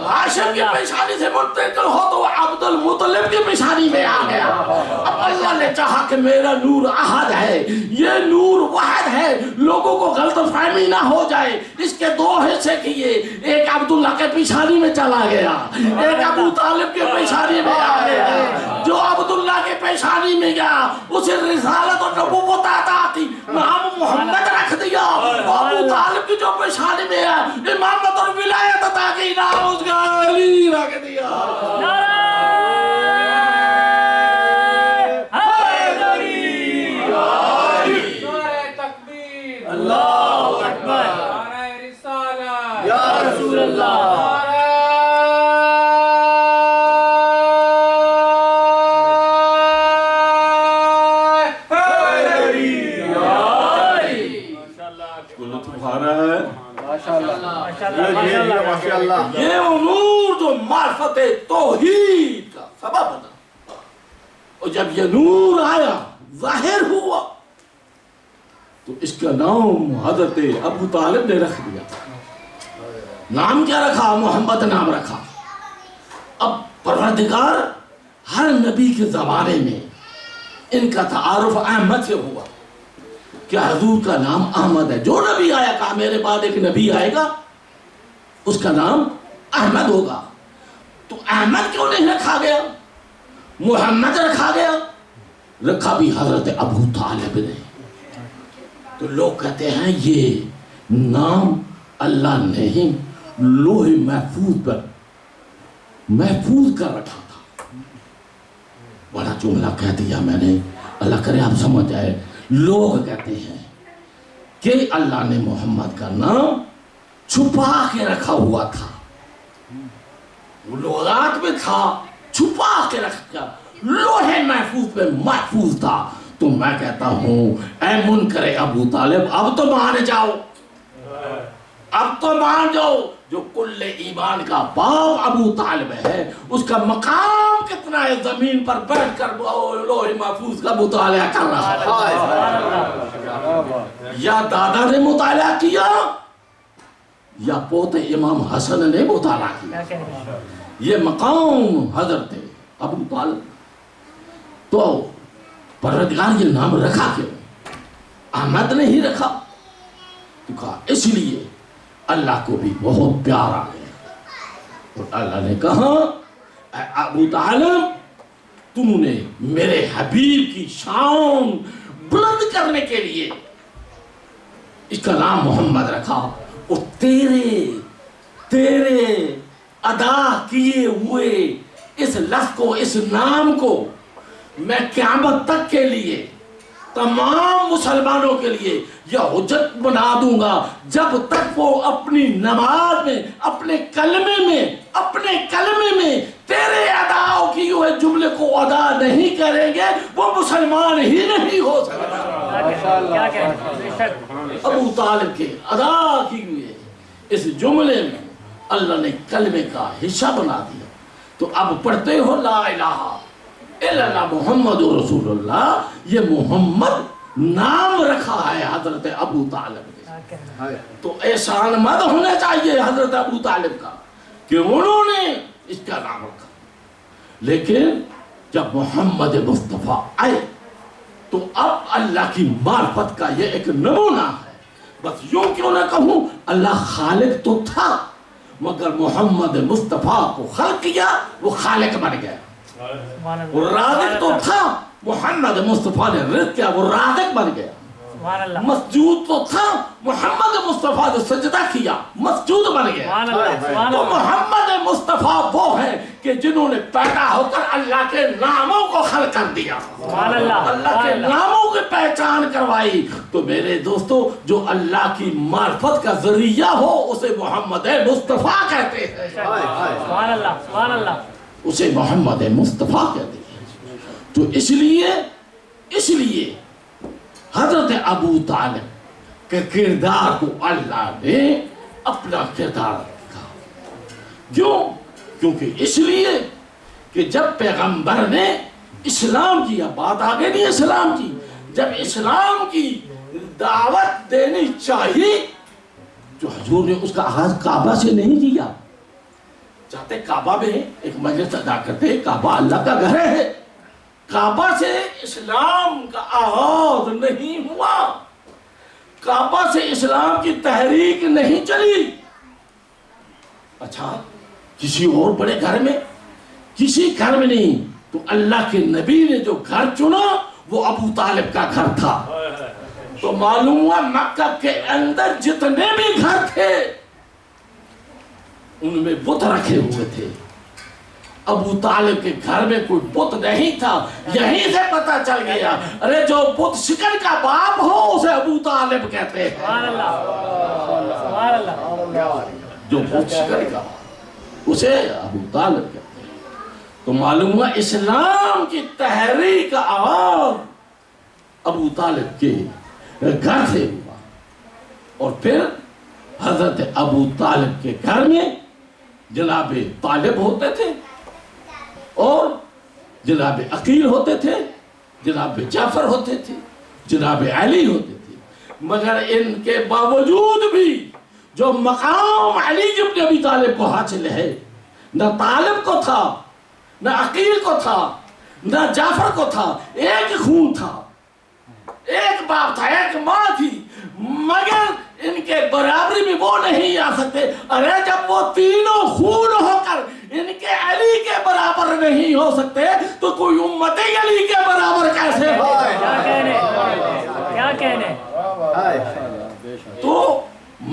ہاشم کے پیشانی سے منتقل ہو تو عبد المطلب کے پیشانی میں آ گیا. اب اللہ نے چاہا کہ میرا نور احد ہے, یہ نور واحد ہے, لوگوں کو غلط فہمی نہ ہو جائے, اس کے دو حصے کیے. ایک عبداللہ کے پیشانی میں چلا گیا, ایک ابو طالب کے پیشانی میں آ گیا. جو عبداللہ کے پیشانی میں گیا اسے رسالت اور نبوت عطا کی, نام محمد رکھ دیا. ابو طالب کی جو پیشانی میں ہے امامت اور ولایت عطا کی, نام اس کا علی رکھ دیا. تکبیر, اللہ اکبر, نعرہ رسالت یا رسول اللہ. یہ نور جو معرفت توحید کا سبب بنا, اور جب یہ نور آیا ظاہر ہوا تو اس کا نام حضرت ابو طالب نے رکھ دیا. نام کیا رکھا؟ محمد نام رکھا. اب پروردگار ہر نبی کے زمانے میں ان کا تعارف احمد سے ہوا کہ حضور کا نام احمد ہے. جو نبی آیا کہا میرے بعد ایک نبی آئے گا اس کا نام احمد ہوگا. تو احمد کیوں نہیں رکھا گیا, محمد رکھا گیا؟ رکھا بھی حضرت ابو طالب نے. تو لوگ کہتے ہیں یہ نام اللہ نے لوح محفوظ پر محفوظ کر رکھا تھا. بڑا جملہ کہہ دیا میں نے, اللہ کرے آپ سمجھ آئے. لوگ کہتے ہیں کہ اللہ نے محمد کا نام چھپا کے رکھا ہوا تھا, وہ لغات میں تھا, چھپا کے رکھا, لوح محفوظ پہ محفوظ تھا. تو میں کہتا ہوں اے منکر ابو طالب, اب تو مان جاؤ, اب تو مان جاؤ. جو کل ایمان کا باپ ابو طالب ہے اس کا مقام کتنا ہے زمین پر بیٹھ کر لوح محفوظ کا مطالعہ کر رہا ہے. یا دادا نے مطالعہ کیا یا پوتے امام حسن نے مطالعہ کیا. یہ مقام حضرت ابو طالب. تو پروردگار یہ نام رکھا کیوں؟ احمد نے ہی رکھا. تو کہا اس لیے اللہ کو بھی بہت پیار آ گیا, اور اللہ نے کہا اے ابو طالب تم نے میرے حبیب کی شان بلند کرنے کے لیے اس کا نام محمد رکھا, اور تیرے ادا کیے ہوئے اس لفظ کو، اس نام کو میں قیامت تک کے لیے تمام مسلمانوں کے لیے یہ حجت بنا دوں گا، جب تک وہ اپنی نماز میں اپنے کلمے میں تیرے ادا کی ہوئے جملے کو ادا نہیں کریں گے وہ مسلمان ہی نہیں ہو سکتا۔ ابو طالب کے ادا کی ہوئے اس جملے میں اللہ نے کلمے کا حصہ بنا دیا۔ تو اب پڑھتے ہو لا الہ الا اللہ محمد رسول اللہ، یہ محمد نام رکھا ہے حضرت ابو طالب نے، تو احسان مند ہونا چاہیے حضرت ابو طالب کا کہ انہوں نے اس کا نام رکھا۔ لیکن جب محمد مصطفیٰ آئے تو اب اللہ کی معرفت کا یہ ایک نمونہ ہے۔ بس یوں کیوں نہ کہوں، اللہ خالق تو تھا مگر محمد مصطفیٰ کو خلق کیا، وہ خالق بن گیا۔ وہ رازق تو تھا، محمد مصطفیٰ نے رزق کیا، وہ رازق بن گیا۔ مسجود تو تھا، محمد مصطفیٰ نے سجدہ کیا، مسجود بن گیا۔ تو محمد مصطفیٰ وہ ہے کہ جنہوں نے پیدا ہو کر اللہ کے ناموں کو خلق کر دیا، اللہ کے ناموں کی پہچان کروائی۔ تو میرے دوستو، جو اللہ کی معرفت کا ذریعہ ہو اسے محمد مصطفیٰ کہتے ہیں، اسے محمد مصطفیٰ کہتے ہیں۔ تو اس لیے حضرت ابو طالب کے کردار کو اللہ نے اپنا کردار رکھا۔ کیوں؟ کیونکہ اس لیے کہ جب پیغمبر نے اسلام کی، بات آگے نہیں اسلام کی، جب اسلام کی دعوت دینی چاہیے جو حضور نے اس کا آغاز کعبہ سے نہیں کیا۔ چاہتے کعبہ میں ایک مجلس ادا کرتے، کعبہ اللہ کا گھر ہے، کعبہ سے اسلام کا آغاز نہیں ہوا، کعبہ سے اسلام کی تحریک نہیں چلی۔ اچھا کسی اور بڑے گھر میں، کسی گھر میں نہیں، تو اللہ کے نبی نے جو گھر چنا وہ ابو طالب کا گھر تھا۔ تو معلوم ہوا مکہ کے اندر جتنے بھی گھر تھے ان میں بت رکھے ہوئے تھے، ابو طالب کے گھر میں کوئی بت نہیں تھا۔ یہیں سے پتہ چل گیا، ارے جو بت شکن کا باپ ہو اسے ابو طالب کہتے ہیں، جو بت شکن کا اسے ابو طالب کہتے ہیں۔ تو معلوم ہوا اسلام کی تحریک کا آغاز ابو طالب کے گھر سے ہوا، اور پھر حضرت ابو طالب کے گھر میں جناب طالب ہوتے تھے اور جناب عقیل ہوتے تھے، جناب جعفر ہوتے تھے، جناب علی ہوتے تھے۔ مگر ان کے باوجود بھی جو مقام علی ابن ابی طالب کو حاصل ہے، نہ طالب کو تھا، نہ عقیل کو تھا، نہ جعفر کو تھا، ایک خون تھا، ایک باپ تھا، ایک ماں تھی، مگر ان کے برابری میں وہ نہیں آ سکتے۔ ارے جب وہ تینوں خون ہو کر ان کے علی کے برابر نہیں ہو سکتے تو کوئی امت علی کے برابر کیسے ہو؟ کیا کہنے؟ تو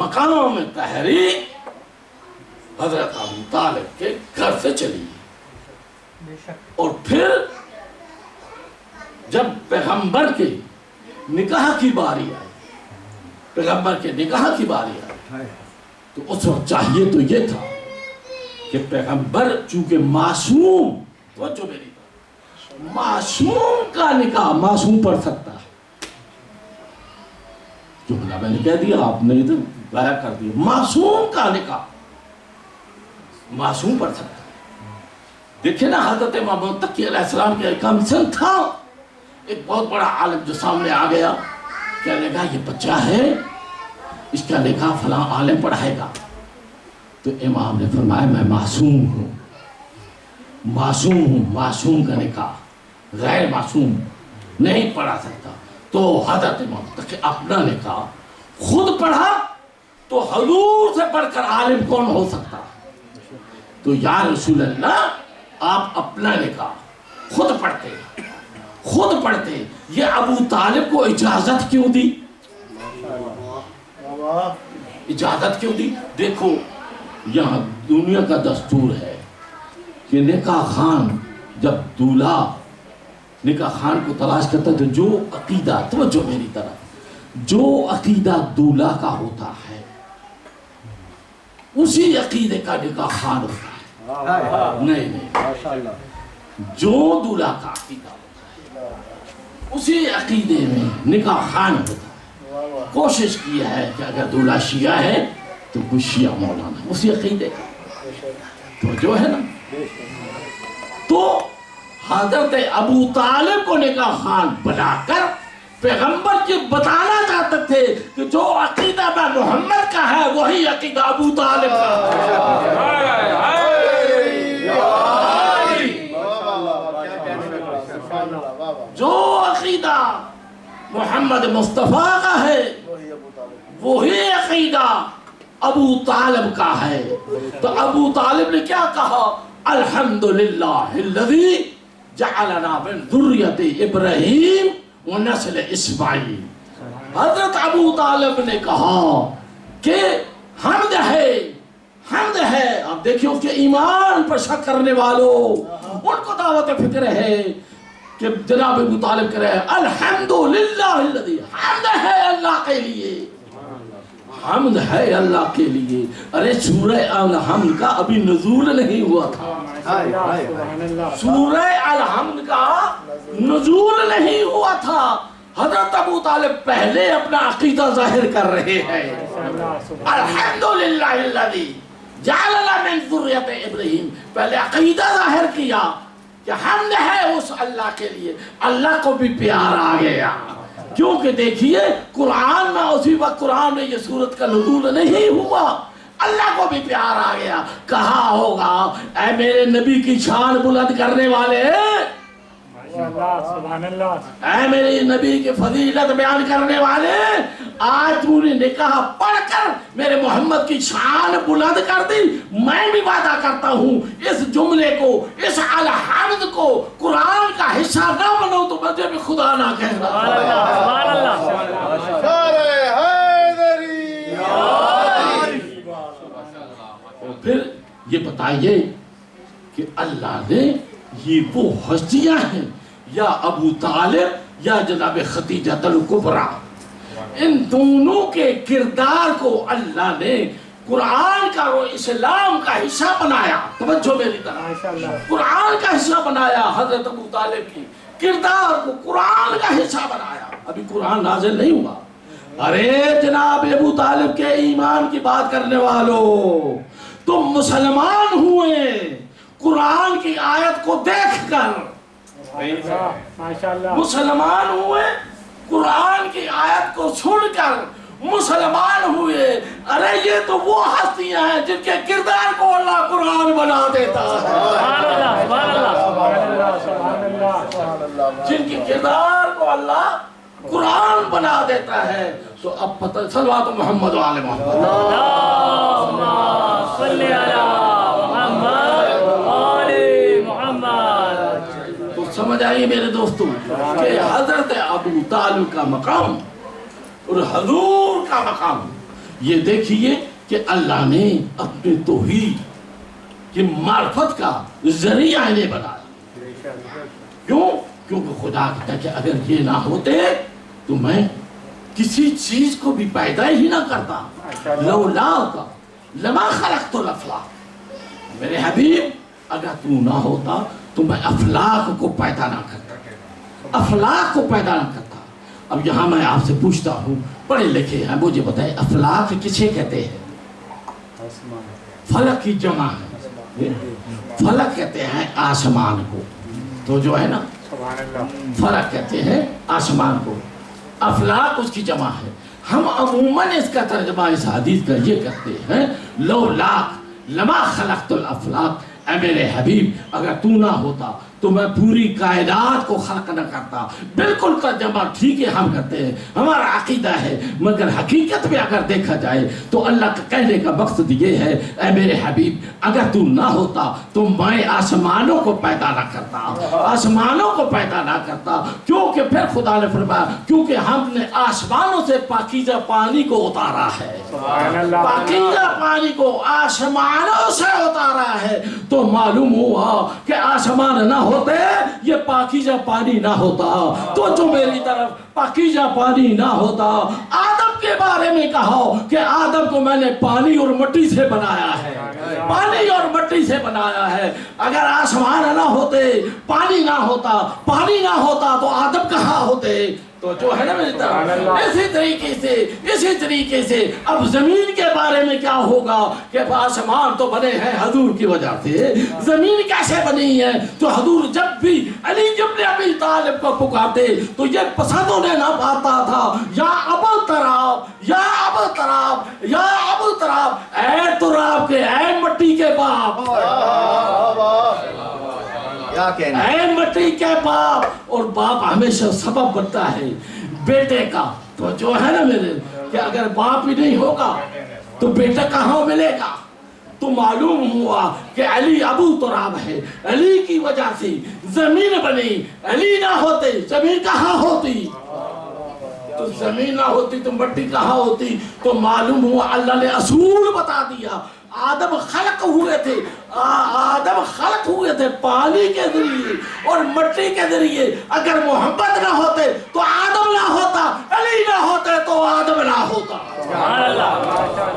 مقام تحریک حضرت ابو طالب کے گھر سے چلی، اور پھر جب پیغمبر کے نکاح کی باری آئی، پیغمبر کے نکاح کی باری آئی تو اس وقت چاہیے تو یہ تھا کہ پیغمبر چونکہ معصوم، توجہ میری بات، معصوم کا نکاح معصوم پڑھ سکتا ہے، جو میں نے کہہ دیا آپ نے ادھر ضائع کر دیا، معصوم کا نکاح معصوم پڑھ سکتا ہے۔ دیکھیں نا حضرت محمد تقی علیہ السلام کے ایک کمسن تھا، ایک بہت بڑا عالم جو سامنے آ گیا، کہنے لگا یہ بچہ ہے، اس کا نکاح فلاں عالم پڑھائے گا۔ تو امام نے فرمایا میں معصوم ہوں، معصوم کا نکاح غیر معصوم نہیں پڑھا سکتا۔ تو حضرت امام تقی اپنا نکاح خود پڑھا، تو حضور سے پڑھ کر عالم کون ہو سکتا؟ تو یا رسول اللہ آپ اپنا نکاح خود پڑھتے، یہ ابو طالب کو اجازت کیوں دی؟ اجازت کیوں دی؟ دیکھو یہاں دنیا کا دستور ہے کہ نکاح خان جب دولہا نکاح خان کو تلاش کرتا ہے تو جو عقیدہ، توجہ میری طرف، جو عقیدہ دولہا کا ہوتا ہے اسی عقیدے کا نکاح خان ہوتا ہے. نہیں، جو دولہا کا عقیدہ ہوتا ہے اسی عقیدے میں نکاح خان ہوتا ہے. کوشش کی ہے کہ اگر دولہا شیعہ ہے تو کوئی شیعہ مولانا اسی عقیدے کا تو جو ہے نا. تو حضرت ابو طالب کو نکاح خان بنا کر پیغمبر یہ بتانا چاہتے تھے کہ جو عقیدہ میں محمد کا ہے وہی عقیدہ ابو طالب کا ہے. جو عقیدہ محمد مصطفیٰ کا ہے وہی عقیدہ ابو طالب کا ہے. تو ابو طالب نے کیا کہا؟ الحمدللہ الذی جعلنا من ذریت ابراہیم و نسل اسماعیل. حضرت ابو طالب نے کہا کہ حمد ہے. اب دیکھیں اس کے ایمان پر شک کرنے والوں، ان کو دعوت فکر ہے کہ جناب ابو طالب کہہ رہے ہیں الحمدللہ الذی، حمد ہے اللہ کے لیے، حمد ہے اللہ کے لیے. ارے سورہ الحمد کا ابھی نزول نہیں ہوا تھا، سورہ الحمد کا نزول نہیں ہوا تھا. حضرت ابو طالب پہلے اپنا عقیدہ ظاہر کر رہے ہیں. الحمدللہ الذی جعلنا من ذریت ابراہیم، پہلے عقیدہ ظاہر کیا کہ حمد ہے اس اللہ کے لیے. اللہ کو بھی پیار آ گیا، کیونکہ دیکھیے قرآن میں اسی وقت قرآن میں یہ سورت کا نزول نہیں ہوا، اللہ کو بھی پیار آ گیا. کہا ہوگا اے میرے نبی کی شان بلند کرنے والے، اے میرے نبی کی فضیلت بیان کرنے والے، آج تو نے نکاح پڑھ کر میرے محمد کی شان بلند کر دی. میں بھی وعدہ کرتا ہوں اس جملے کو، اس الحمد کو قرآن کا حصہ نہ بنو تو مجھے بھی خدا نہ کہنا. پھر یہ بتائیے کہ اللہ نے یہ وہ ہستیاں ہیں یا ابو طالب یا جناب خدیجہ الکبریٰ، ان دونوں کے کردار کو اللہ نے قرآن کا اور اسلام کا حصہ بنایا. توجہ میری طرف، قرآن کا حصہ بنایا. حضرت ابو طالب کی کردار کو قرآن کا حصہ بنایا. ابھی قرآن نازل نہیں ہوا. ارے جناب ابو طالب کے ایمان کی بات کرنے والوں، تم مسلمان ہوئے قرآن کی آیت کو دیکھ کر، مسلمان ہوئے قرآن کی آیت کو سن کر، مسلمان ہوئے. ارے یہ تو وہ ہستیاں ہیں جن کے کردار کو اللہ قرآن بنا دیتا ہے، جن کے کردار کو اللہ قرآن بنا دیتا ہے. تو اب پتہ صلوات محمد و آل محمد، اللہم صلی علی محمد و آل محمد. تو سمجھ آئیے میرے دوستوں کہ حضرت ابو طالب کا مقام اور حضور کا مقام، یہ دیکھیے کہ اللہ نے اپنے توحید کی معرفت کا ذریعہ انہیں بنایا. کیوں؟ کیونکہ خدا کہتا ہے کہ اگر یہ نہ ہوتے تو میں کسی چیز کو بھی پیدا ہی نہ کرتا. لولاک لما خلقت الافلاک، میرے حبیب اگر تو نہ ہوتا تو میں افلاک کو پیدا نہ کرتا، افلاک کو پیدا نہ کرتا. اب یہاں میں آپ سے پوچھتا ہوں، پڑھے لکھے ہیں، مجھے بتائیں افلاک کسے کہتے ہیں؟ فلک کی جمع ہے، فلک کہتے ہیں آسمان کو. تو جو ہے نا فلک کہتے ہیں آسمان کو، افلاک اس کی جمع ہے. ہم عموماً اس کا ترجمہ اس حدیث کا یہ کرتے ہیں لولاک لما خلقت الافلاک، اے میرے حبیب اگر تو نہ ہوتا تو میں پوری کائنات کو خلق نہ کرتا. بالکل ترجمہ ٹھیک ہے ہم کرتے ہیں, ہمارا عقیدہ ہے, مگر حقیقت میں اگر دیکھا جائے تو اللہ کا کہنے کا مقصد یہ ہے, اے میرے حبیب اگر تو نہ ہوتا تو میں آسمانوں کو پیدا نہ کرتا, آسمانوں کو پیدا نہ کرتا. کیونکہ پھر خدا نے فرمایا کیونکہ ہم نے آسمانوں سے پاکیزہ پانی کو اتارا ہے, پاکیزہ پانی کو آسمانوں سے اتارا ہے. تو معلوم ہوا کہ آسمان نہ ہوتے یہ پاکیزہ پانی نہ ہوتا, تو جو میری طرف پاکیزہ پانی نہ ہوتا. آدم کے بارے میں کہا کہ آدم کو میں نے پانی اور مٹی سے بنایا ہے, پانی اور مٹی سے بنایا ہے. اگر آسمان نہ ہوتے, پانی نہ ہوتا, پانی نہ ہوتا تو آدم کہاں ہوتے؟ تو جو ہے نا میری طرف اسی طریقے سے اب زمین کے بارے میں کیا ہوگا کہ آسمان تو بنے ہیں حضور کی وجہ سے, زمین کیسے بنی ہے؟ تو حضور جب بھی علی ابن ابی طالب کو پکارتے تو یہ پسند ہونے نہ پاتا تھا, یا ابو تراب, یا ابو تراب, یا ابو تراب, اے تراب کے, اے مٹی کے باپ, اے مٹی کے باپ. اور باپ ہمیشہ سبب بنتا ہے بیٹے کا. تو جو ہے نا میرے کہ اگر باپ ہی نہیں ہوگا تو بیٹا کہاں ملے گا؟ تو معلوم ہوا کہ علی ابو تراب ہے, علی کی وجہ سے زمین بنی. علی نہ ہوتے زمین کہاں ہوتی؟ تو زمین نہ ہوتی تو مٹی کہاں ہوتی؟ تو معلوم ہوا اللہ نے اصول بتا دیا. آدم خلق ہوئے تھے, آدم خلق ہوئے تھے پانی کے ذریعے اور مٹی کے ذریعے. اگر محمد نہ ہوتے تو آدم نہ ہوتا, علی نہ ہوتے تو آدم نہ ہوتا. سبحان اللہ,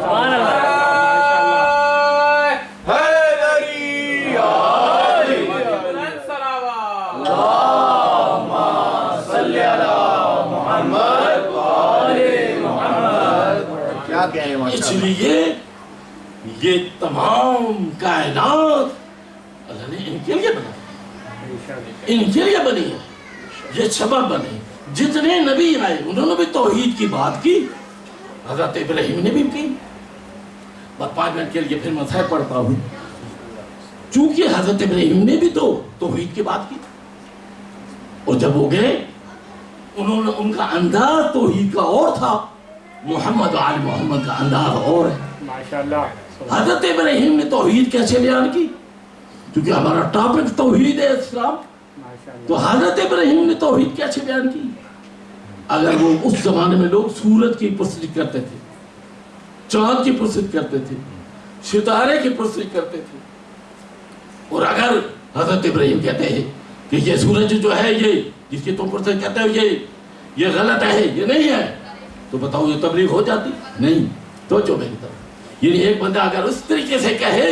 سبحان اللہ. اس لیے یہ تمام کائنات اللہ نے ان کے لیے بنا, ان کے لیے بنی ہے. یہ سبب بنے. جتنے نبی آئے انہوں نے بھی توحید کی بات کی, حضرت ابراہیم نے بھی کی. بس 5 منٹ کے لیے پھر میں سہ پڑھتا ہوں. چونکہ حضرت ابراہیم نے بھی تو توحید کی بات کی, اور جب وہ گئے انہوں نے ان کا انداز توحید کا اور تھا, محمد و آل محمد کا انداز اور ہے. ماشاءاللہ. حضرت ابراہیم نے توحید کیسے بیان کی؟ کیونکہ ہمارا ٹاپک توحید ہے اسلام. تو حضرت ابراہیم نے توحید کیسے بیان کی؟ اگر وہ اس زمانے میں لوگ سورج کی پرستش کرتے تھے, چاند کی پرستش کرتے تھے, ستارے کی پرستش کرتے تھے, اور اگر حضرت ابراہیم کہتے ہیں کہ یہ سورج جو ہے یہ جس کی تم پرستش کرتے ہو یہ غلط ہے, یہ نہیں ہے, تو بتاؤ یہ تبلیغ ہو جاتی؟ نہیں. تو جو میری طرف یعنی ایک بندہ اگر اس طریقے سے کہے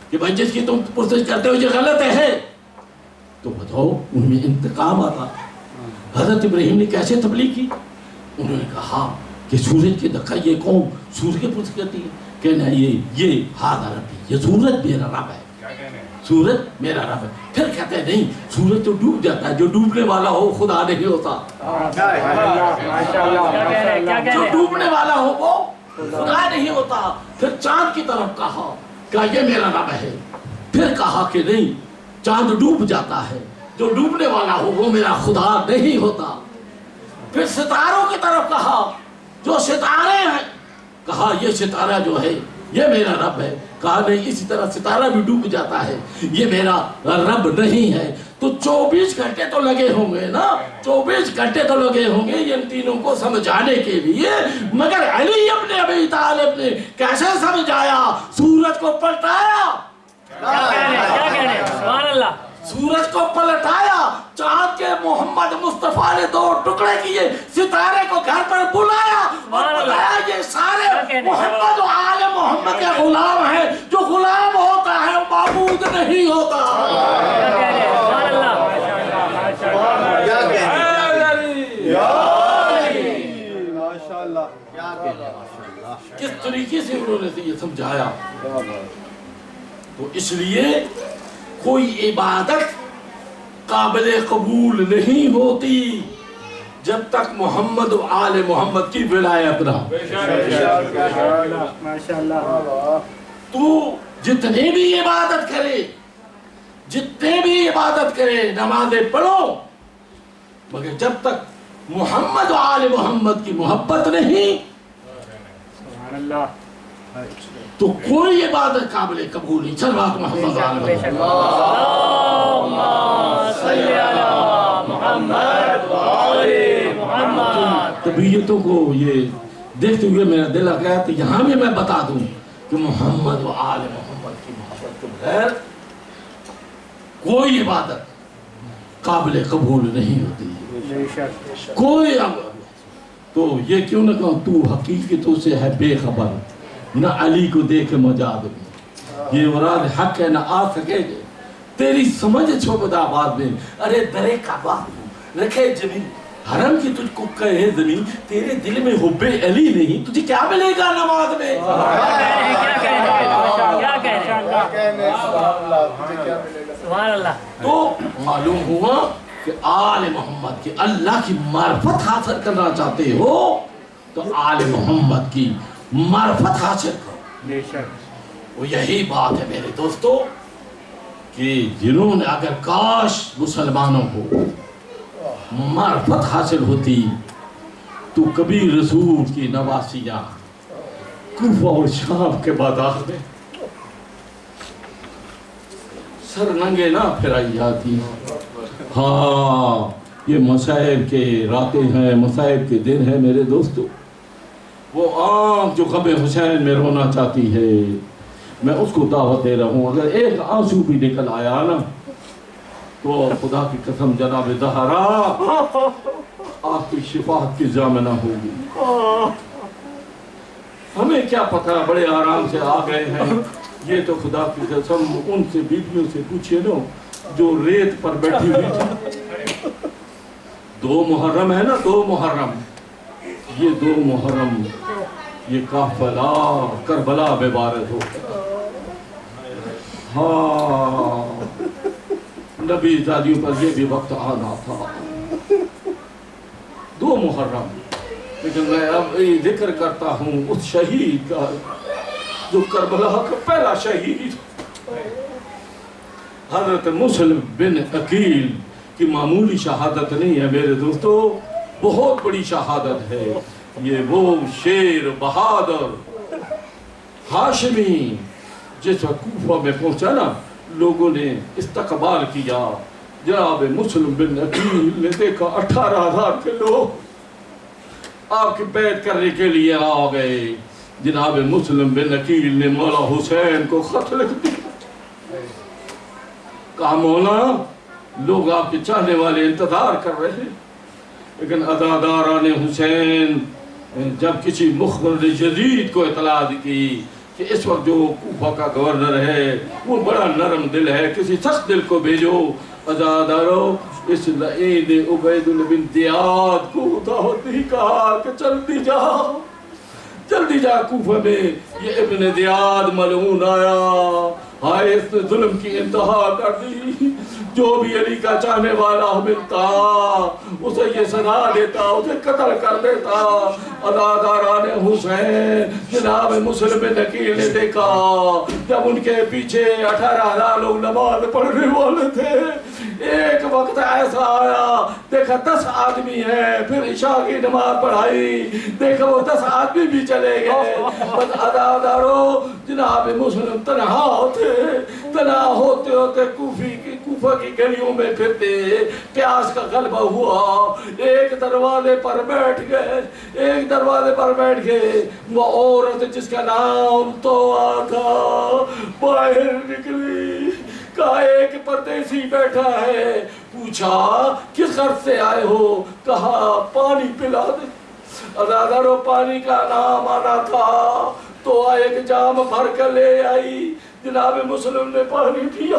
کہ بھائی جس کی تم پرستش کرتے ہو یہ غلط ہے, تو بتاؤ ان میں انتقام آتا. حضرت ابراہیم نے کیسے تبلیغ کی؟ انہوں نے کہا کہ سورج کی دکھا یہ قوم سورج کی پرستش کرتی ہے, کہنا یہ ہاتھ ربی, یہ سورج میرا رب ہے, سورج میرا رب ہے. پھر کہتے ہیں نہیں سورج تو ڈوب جاتا ہے, جو ڈوبنے والا ہو خدا نہیں ہوتا, جو ڈوبنے والا ہو وہ خدا نہیں ہوتا. پھر چاند کی طرف کہا کہ یہ میرا رب ہے. پھر کہا کہ نہیں چاند ڈوب جاتا ہے, جو ڈوبنے والا ہو وہ میرا خدا نہیں ہوتا. پھر ستاروں کی طرف کہا, جو ستارے ہیں کہا یہ ستارہ جو ہے یہ میرا رب ہے. کہا نہیں اسی طرح ستارہ بھی ڈوب جاتا ہے, یہ میرا رب نہیں ہے. تو 24 گھنٹے تو لگے ہوں گے نا, 24 گھنٹے تو لگے ہوں گے ان تینوں کو سمجھانے کے لیے. مگر علی ابن ابی طالب نے کیسے سمجھایا؟ سورج کو پلٹایا, کیا کہہ رہے ہیں, سبحان اللہ. سورج کو پلٹایا, چاند کے محمد مصطفیٰ نے 2 ٹکڑے کیے, ستارے کو گھر پر بلایا اور بتایا یہ سارے محمد و آل محمد کے غلام ہیں. جو غلام ہوتا ہے وہ معبود نہیں ہوتا. کس طریقے سے انہوں نے یہ سمجھایا. تو اس لیے کوئی عبادت قابل قبول نہیں ہوتی جب تک محمد و آل محمد کی ولایت نہ ہو. تو جتنے بھی عبادت کرے جتنے بھی عبادت کرے نمازیں پڑھو مگر جب تک محمد و آل محمد کی محبت نہیں تو کوئی عبادت قابل قبول نہیں. صلوات محمد و آل محمد. اللہم صلی علی محمد و آل محمد. طبیعتوں کو یہ دیکھتے ہوئے میرا دل آ گیا تو یہاں بھی میں بتا دوں کہ محمد و آل محمد کی محبت کے بغیر کوئی عبادت قابل قبول نہیں ہوتی. کوئی تو یہ کیوں نہ کہوں تو حقیقتوں سے ہے بے خبر نہ علی کو دیکھ مجاد میں یہ مراد حق ہے نہ آ سکے گے تیری سمجھ چھوپد آباد میں. ارے درے کعبہ رکھے زمین حرم کی تجھ کو کہے زمین تیرے دل میں حب علی نہیں تجھے کیا ملے گا نماز میں. تو معلوم ہوا کہ آل محمد کی اللہ کی معرفت حاصل کرنا چاہتے ہو تو آل محمد کی معرفت حاصل کرو. وہ یہی بات ہے میرے دوستو کہ جنہوں نے اگر کاش مسلمانوں کو معرفت حاصل ہوتی تو کبھی رسول کی نواسیاں کوفہ اور شام کے بازار میں سر ننگے نہ پھرائی جاتی. ہاں یہ مصائب کے راتیں ہیں مصائب کے دن ہیں میرے دوستو. وہ آنکھ جو غم حسین میں رونا چاہتی ہے میں اس کو دعوت دے رہا ہوں اگر ایک آنسو بھی نکل آیا نا تو خدا کی قسم جناب زہرا آپ کی شفاعت کی ضامنہ ہوگی. ہمیں کیا پتہ بڑے آرام سے آ گئے ہیں یہ تو خدا کی قسم ان سے بیویوں سے پوچھئے نا جو ریت پر بیٹھی ہوئی تھی. 2 محرم ہے نا 2 محرم یہ 2 محرم یہ قافلہ کربلا میں وارد ہو. ہاں نبی زادیوں پر یہ بھی وقت آنا تھا 2 محرم. لیکن میں اب ذکر کرتا ہوں اس شہید کا جو کربلا کا پہلا شہید حضرت مسلم بن عقیل کی معمولی شہادت نہیں ہے میرے دوستو بہت بڑی شہادت ہے. یہ وہ شیر بہادر ہاشمی جس وقت کوفہ میں پہنچا نا لوگوں نے استقبال کیا. جناب مسلم بن عقیل نے دیکھا 18,000 کے لوگ آپ کی بیعت کرنے کے لیے آ گئے. جناب مسلم بن عقیل نے مولا حسین کو خط لکھ دیا. کہا مولا لوگ آپ کے چاہنے والے انتظار کر رہے ہیں لیکن عزاداران حسین جب کسی مخبر نے یزید کو اطلاع کی کہ اس وقت جو کوفہ کا گورنر ہے وہ بڑا نرم دل ہے کسی سخت دل کو بھیجو. عزادارو اس لعین عبید بن زیاد کو دعوت نہیں کہا کہ جلدی جا کوفہ میں یہ ابن زیاد ملعون آیا ہائے اس نے ظلم کی انتہا کر دی. جو بھی علی کا چاہنے والا ملتا اسے یہ سزا دیتا اسے قتل کر دیتا. عزاداران حسین جناب مسلم بن عقیل نے دیکھا جب ان کے پیچھے 18,000 لوگ نماز پڑھنے والے تھے ایک وقت ایسا آیا دیکھا 10 آدمی ہیں پھر عشاء کی نماز پڑھائی دیکھا وہ 10 آدمی بھی چلے گئے. بس عزادارو جناب مسلم تنہا ہوتے کوفہ کی گلیوں میں پھرتے پیاس کا غلبہ ہوا. ایک دروازے پر بیٹھ گئے وہ عورت جس کا نام توآ تھا باہر نکلی. کہا ایک پردیسی بیٹھا ہے. پوچھا کس غرض سے آئے ہو؟ کہا پانی پلا دے. عزادارو پانی کا نام آنا تھا تو ایک جام بھر کر لے آئی. جناب مسلم نے پانی پیا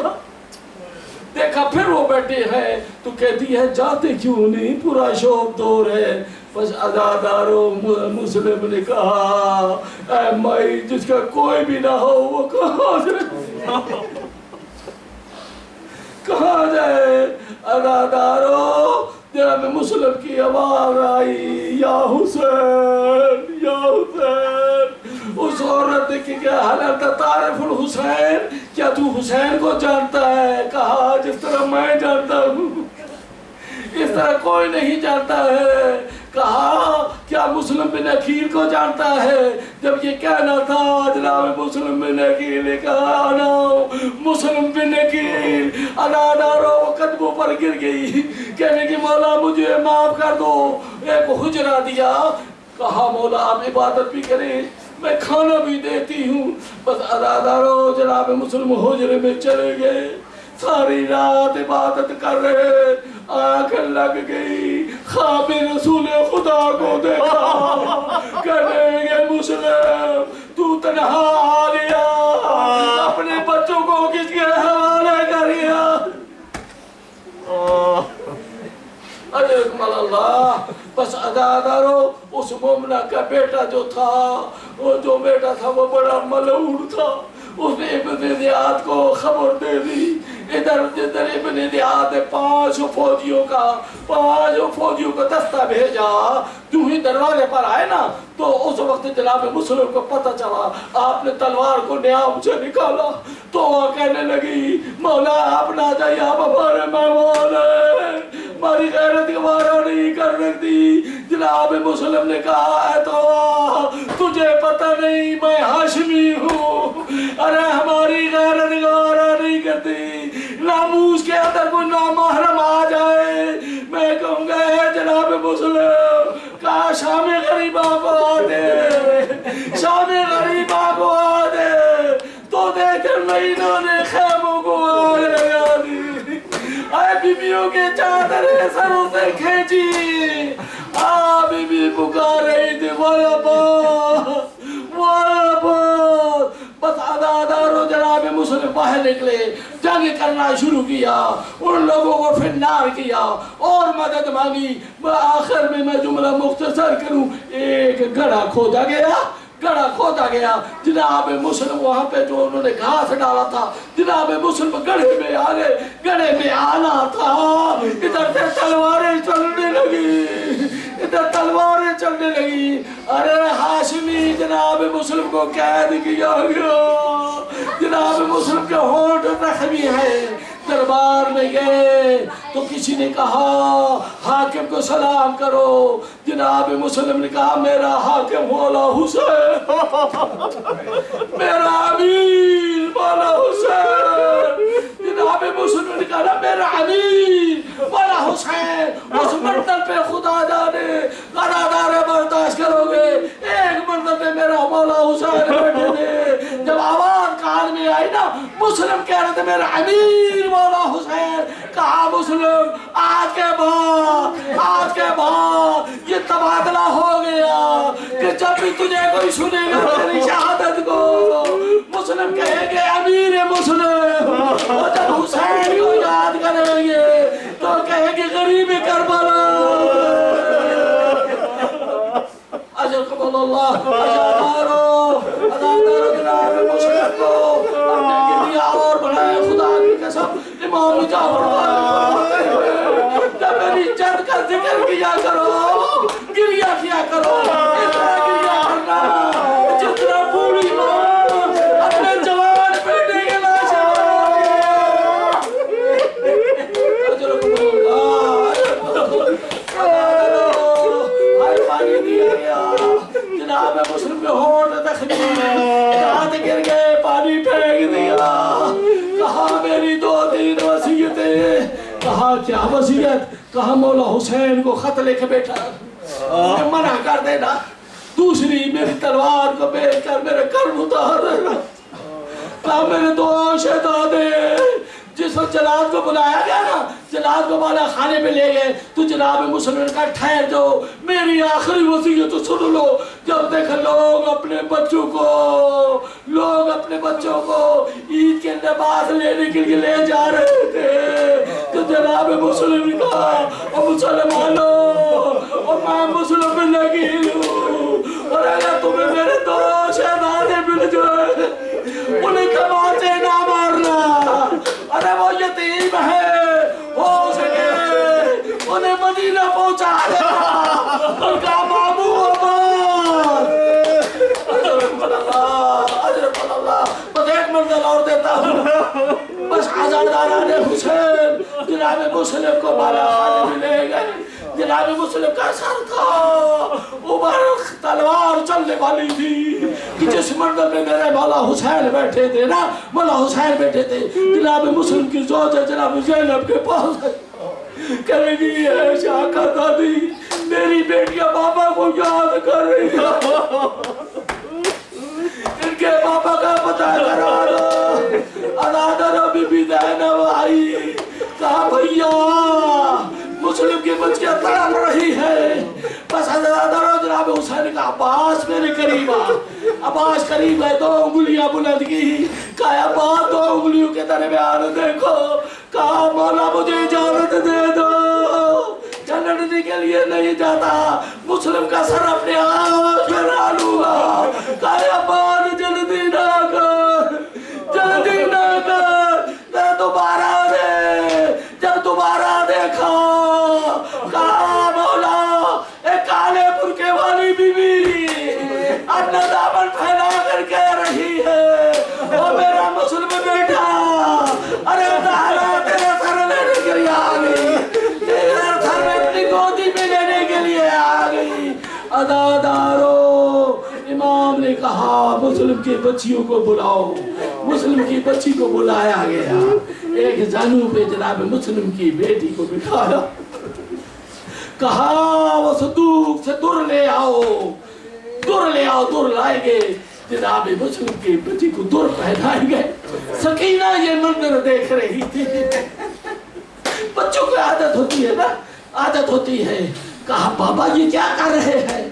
دیکھا پھر وہ بیٹھے ہیں تو کہتی ہے جاتے کیوں نہیں پورا شوق دور ہے. بس عزادارو مسلم نے کہا اے مائی جس کا کوئی بھی نہ ہو وہ کہاں جائے. عزادارو جناب مسلم کی آواز آئی یا حسین. اس عورت نے کیا حالت تعارف الحسین کیا تو حسین کو جانتا ہے؟ کہا جس طرح میں جانتا ہوں اس طرح کوئی نہیں جانتا ہے۔ کہا کیا مسلم بن عقیل کو جانتا ہے؟ جب یہ کہنا تھا جناب مسلم بن عقیل نے کہا نا مسلم بن عقیل ادادارو قدموں پر گر گئی، کہنے کی مولا مجھے معاف کر دو۔ ایک حجرہ دیا، کہا مولا آپ عبادت بھی کریں میں کھانا بھی دیتی ہوں۔ بس ادادارو جناب مسلم حجرے میں چلے گئے، ساری رات عبادت کر رہے، آنکھ لگ گئی، خواب رسول خدا کو دیکھا، کہنے گے مسلم تو تنہا آ گیا، اپنے بچوں کو کس کے حوالے کر گیا؟ اجرکم اللہ۔ بس ادادارو اس مومنہ کا بیٹا جو تھا، وہ جو بیٹا تھا وہ بڑا ملعون تھا، اس نے ابن زیاد کو خبر دے دی۔ ادھر ابن زیاد نے 5 فوجیوں کا دستہ بھیجا، جو ہی دروازے پر آئے نا تو اس وقت جناب مسلم کو پتہ چلا، آپ نے تلوار کو نیام سے نکالا تو وہ کہنے لگی مولا آپ نہ جائیے، آپ ہمارے مہمان ہیں، ہماری غیرت گوارا نہیں کر رکھتی۔ جناب مسلم نے کہا اے تو تجھے پتہ نہیں میں ہاشمی ہوں، ارے ہماری غیرت گوارا نہیں کرتی، ناموس کے اندر کوئی نامحرم آ جائے میں کہوں گا اے جناب مسلم کہا شام غریبہ کو آدے، شام غریبہ کو آدے، تو دیکھ مہینوں نے خیموں کو آگ لگا دی، اے بیبیوں کے چادریں سروں سے کھینچی، بی بی پکار رہی تھی بس ادادارو جناب مسلم باہر نکلے، جنگ کرنا شروع کیا، ان لوگوں کو فنار کیا اور مدد مانگی۔ آخر میں جملہ مختصر کروں، ایک گڑھا کھودا گیا، جناب مسلم وہاں پہ جو انہوں نے گھاس ڈالا تھا، جناب مسلم گڑھے میں آ گئے، گڑھے میں آنا تھا، ادھر سے تلواریں چلنے لگی، ارے ہاشمی جناب مسلم کو قید کیا گیا، جناب مسلم کے ہونٹ زخمی ہیں۔ دربار میں گئے تو کسی نے کہا حاکم کو سلام کرو، جناب مسلم نے کہا میرا حاکم مولا حسین، میرا امیر مولا حسین، جناب مسلم نے کہا میرا امیر مولا حسین، اس مرتبہ پہ خدا جانے قرار برداشت کرو گے، ایک مرتبہ پہ میرا مولا حسین بیٹھے تھے، جب آواز کان میں آئی نا مسلم کہہ رہے تھے میرا امیر مولا حسین، کہا مسلم آج کے بعد یہ تبادلہ ہو گیا کہ جب بھی تجھے کوئی سنے گا تیری شہادت کو مسلم کہیں گے امیر مسلم، اور جب حسین کو یاد کریں گے تو کہیں گے غریب کربلا۔ اجرکم اللہ۔ ادادارو جناب مسلم کو اپنے گریا اور بڑھائے، خدا کی قسم امام جعفر جب میری جد کا ذکر کیا کرو، گریا کیا کرو، اس طرح گریا کرنا جس طرح بوڑھی ماں اپنے جوان بیٹے کے لاشا۔ اجرکم اللہ۔ ہر پانی دیا گیا، جناب مسلم کے ہونٹ زخمی، ہاتھ گر گئے، پانی پھینک دیا، کہا میری 2-3 وصیتیں، کہا کیا وصیت؟ کہا مولا حسین کو خط لے کے بیٹھا، منع کر دینا، دوسری میری تلوار کو بیچ کر میرے قلب اتار دینا، کہا میرے 2 شہزادے، جس وقت جلاد کو بلایا گیا نا، جلاد کو بالا خانے میں لے گئے تو جناب مسلم نے کہا ٹھہر جاؤ، میری آخری وصیت تو سن لو۔ جب دیکھا لوگ اپنے بچوں کو عید کے لباس لینے کے لیے لے جا رہے تھے تو جناب مسلم نے کہا او مسلمانوں، اور میں مسلم بن عقیل ہوں، اور اگر تمہیں میرے 2 شہزادے مل جائے انہیں تماچے نہ مارنا، ارے وہ یتیم ہے، ہو سکے انہیں مدینہ پہنچا دینا، ان کا بابو آباد۔ اجرکم اللہ۔ روز ایک منزل اور دیتا ہوں. بس آزاداران حسین جناب مسلم کو بالا خانے میں لے گئے. جناب مسلم کا سر تھا اوپر تلوار چلنے والی تھی کہ جس منزل میں میرے مولا حسین بیٹھے تھے نا، مولا حسین بیٹھے تھے، جناب مسلم کی زوجہ جناب زینب کے پاس کہنے گی ہے شاکہ دادی میری بیٹیاں بابا کو یاد کر رہی ہیں، ان کے بابا کا پتہ کرا دو. ادادر بی بی زینب آئی، کہا بھیا مسلم کی بچیاں تڑپ رہی ہے. بس ادادر جناب حسین کا عباس میرے قریب آ. عباس قریب ہے، 2 انگلیاں بلند کی، کہا عباس 2 انگلیوں کے درمیان دیکھو. کہا مولا مجھے اجازت دے دو، چلنے کے لیے نہیں جاتا. مسلم کا سر اپنے آواز میں ڈالوں گا. کہا عباس جلدی نہ کر، جلدی نہ کر، میں دوبارہ دے. جب دوبارہ دیکھا کہا مولا ایک کالے برقعے والی بیوی اپنا دامن پھیلا کر کہہ رہی ہے وہ میرا مسلم بیٹا، ارے دہلا تیرے سر لینے کے لیے آ گئی، تیرے سر میں اپنی گودی میں لینے کے لیے آ گئی. ادادارو امام نے کہا مسلم کی بچیوں کو بلاؤ. مسلم کی بچی کو بلایا گیا، ایک زانو پہ جناب مسلم کی بیٹی کو بٹھایا. کہا وہ صندوق سے در لے آؤ، در لے آؤ. در لائے گے، جناب مسلم کی بچی کو در پہنائیں گے. سکینہ یہ منظر دیکھ رہی تھی. بچوں کو عادت ہوتی ہے نا، عادت ہوتی ہے. کہا بابا یہ کیا کر رہے ہیں؟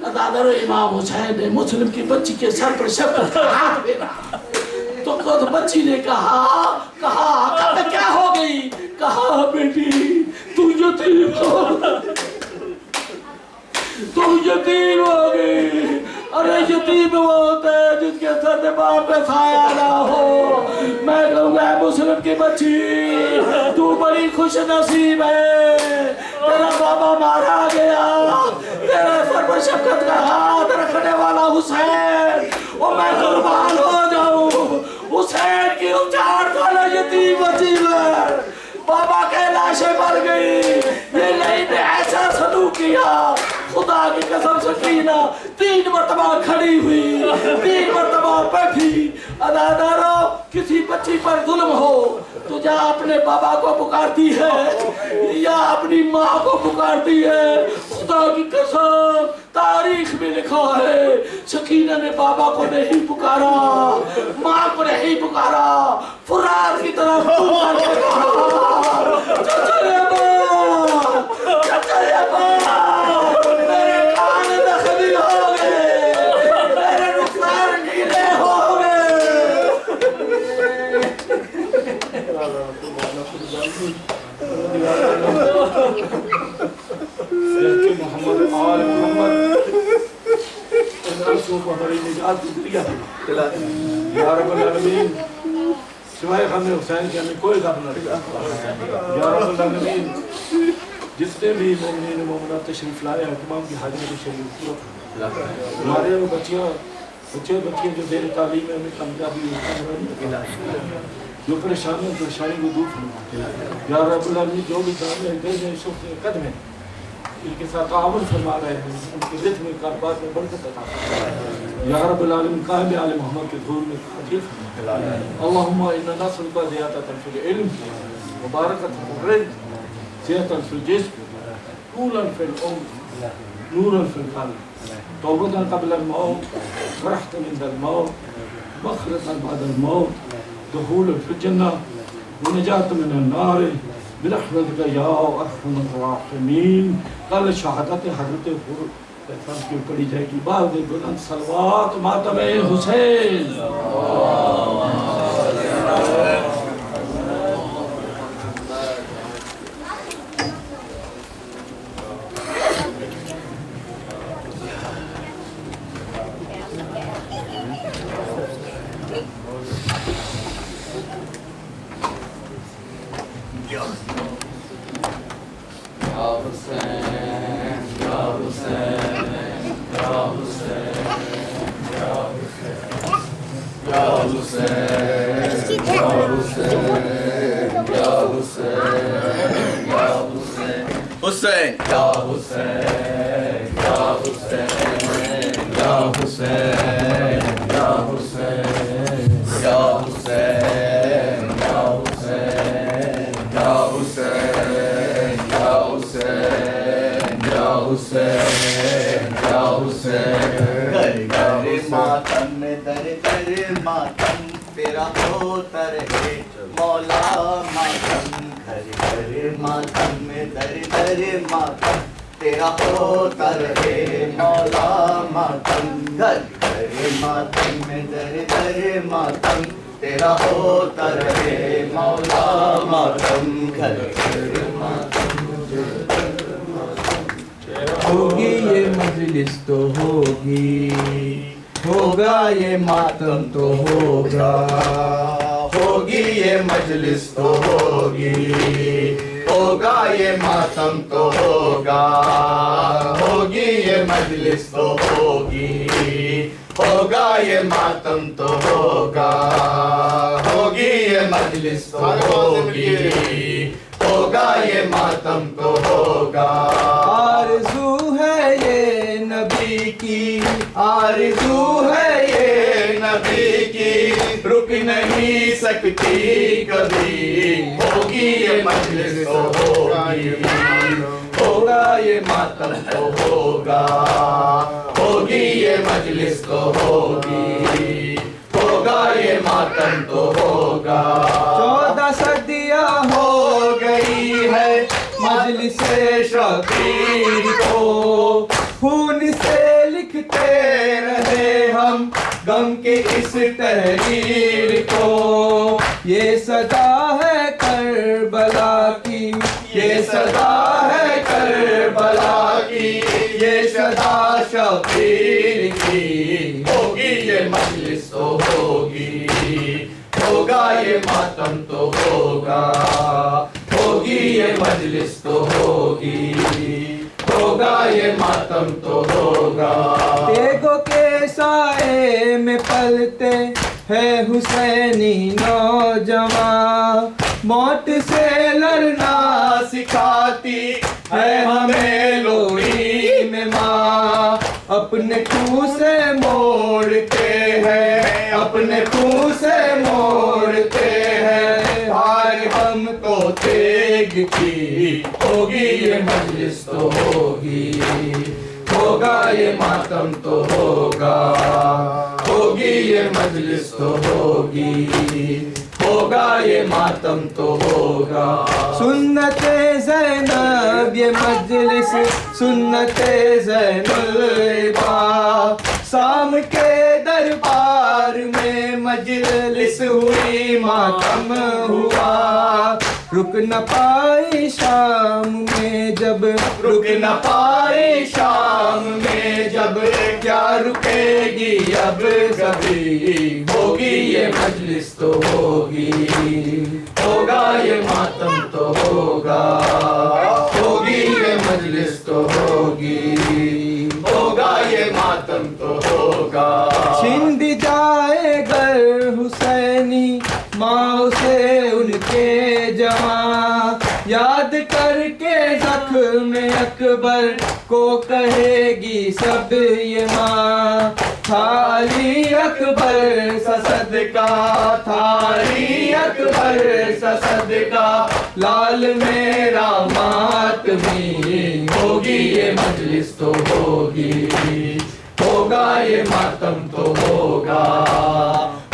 ادادر امام حسین نے مسلم کی بچی کے سر پر شفقت کا ہاتھ پھیرا. تو خود بچی نے کہا آقا میں کیا ہو گئی؟ کہا بیٹی تو یتیم ہو گئی. ارے یتیم وہ ہوتا ہے جس کے سر پہ باپ کا سایہ نہ ہو. میں کہوں گا مسلم کی بچی تو بڑی خوش نصیب ہے، تیرا بابا مارا گیا، تیرا سر پر شفقت کا ہاتھ رکھنے والا حسین، اور میں قربان ہو جاؤں. حسین کی اچار والا یتیم بچی میں بابا کے لاشیں مر گئی. یہ نہیں نے ایسا سلوک کیا. خدا کی قسم سکینہ 3 مرتبہ کھڑی ہوئی، 3 مرتبہ بیٹھی. ادادارو کسی بچی پر ظلم ہو تو یا اپنے بابا کو پکارتی ہے یا اپنی ماں کو پکارتی ہے. خدا کی قسم تاریخ میں لکھا ہے سکینہ نے بابا کو نہیں پکارا، ماں کو نہیں پکارا، فرات کی طرف پکار کے کہا چچا ابا، چچا ابا میرے کان زخمی ہو گئے، میرے رخسار نیلے ہو گئے. محمد آل محمد کو ہماری نجات دیا. یا رب العالمین سوائے غم حسین کے ہمیں کوئی غم نہ رہا. یا رب العالمین جتنے بھی مومنین مومنات تشریف لائے ہیں تمام کی حاضری شریف پورا ہمارے بچے جو دیر تعلیم میں ہمیں کامیابی جو پریشانی کو دور فرما. یا رب العالمین جو بھی کام ہے شوق قدم ہے ان کے ساتھ تعاون فرما رہے ہیں، ان کے رزق میں کاروبار میں برکت عطا فرما. یا رب العالمین قائم آل محمد کے ظہور میں عطیہ فرما. اللہم انا نسألک زیادۃ فی العلم مبارکۃ فی الرزق صحۃ فی الجسم طولا فی العمر نورا فی القلب توبۃ قبل الموت فرحۃ عند الموت مغفرۃ بعد الموت دخول فی الجنہ ونجاۃ من النار برحمتک یا ارحم الراحمین. کل شہادت حضرت حسین کی پڑھی جائے گی. بعد بلند صلوات ماتم حسین. یا حسین یا حسین یا حسین یا حسین حسین یا حسین یا حسین یا حسین یا حسین یا حسین یا حسین یا حسین یا حسین یا حسین یا حسین گھر گھر ماتم میں در در ماتم تیرا ہوتا رہے مولا ماتم گھر گھر ماتم میں در در ماتم تیرا ہوتا رہے مولا ماتم گھر گھر ماتم میں در در ماتم تیرا ہوتا رہے مولا ماتم گھر گھر ماتم ہوگی یہ مجلس تو ہوگی ہوگا یہ ماتم تو ہوگا ہوگی یہ مجلس تو ہوگی ہوگا یہ ماتم تو ہوگا ہوگی یہ مجلس تو ہوگی ہوگا یہ ماتم تو ہوگا ہوگی یہ مجلس تو ہوگی ہوگا یہ ماتم تو ہوگا آرزو ہے یہ نبی کی آرزو ہے یہ نبی کی رک نہیں سکتی کبھی ہوگی یہ مجلس تو ہوگی ہوگا یہ ماتم تو ہوگا ہوگی یہ مجلس تو ہوگی ہوگا یہ ماتم تو ہوگا 14 صدیاں ہو گئی ہے مجلس شبیر کو خون سے لکھتے رہے ہم غم کی اس تحریر کو یہ صدا ہے کربلا کی یہ صدا ہے کربلا کی یہ صدا شبیر کی ہوگی یہ مجلس تو ہوگی ہوگا یہ ماتم تو ہوگا ہوگی یہ مجلس تو ہوگی ہوگا یہ ماتم تو ہوگا دیگو کے سائے میں پلتے ہے حسینی نوجوان موت سے لڑنا سکھاتی ہے ہمیں لوری میں ماں اپنے خون سے موڑتے ہیں اپنے خون سے موڑتے ہیں ہار ہم تو تیگ کی ہوگی یہ مجلس تو ہوگی ہوگا یہ ماتم تو ہوگا ہوگی یہ مجلس تو ہوگی ہوگا یہ ماتم تو ہوگا سنت زینب یہ مجلس سنت زین العباد شام کے دربار میں مجلس ہوئی ماتم ہوا رک نہ پائی شام میں جب رک نہ پائی شام میں جب کیا رکے گی اب کبھی ہوگی یہ مجلس تو ہوگی ہوگا یہ ماتم تو ہوگا ہوگی یہ مجلس تو ہوگی ہوگا یہ ماتم تو ہوگا چھند جائے گر حسینی ماں سے ان کے جوان یاد کر کے زخم اکبر کو کہے گی سب یہ ماں تھا علی اکبر سا صدقہ تھا علی اکبر سا صدقہ لال میرا ماتمی ہوگی یہ مجلس تو ہوگی ہوگا یہ ماتم تو ہوگا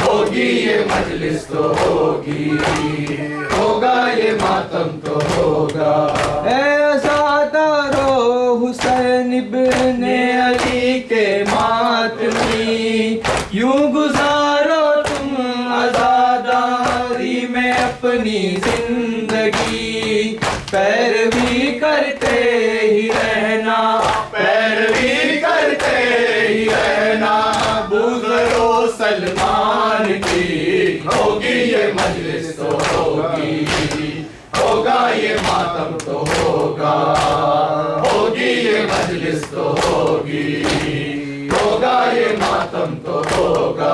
ہوگی یہ مجلس تو ہوگی ہوگا یہ ماتم تو ہوگا اے عزادارو حسین ابن علی کے ماتمی یوں گزارو تم عزاداری میں اپنی زندگی پیروی کرتے ہی رہنا پیروی کرتے ہی رہنا بزرو سلمان کی ہوگی یہ مجلس تو ہوگی ہوگا یہ ماتم تو ہوگا ہوگی یہ مجلس تو ہوگی ہوگا یہ ماتم تو ہوگا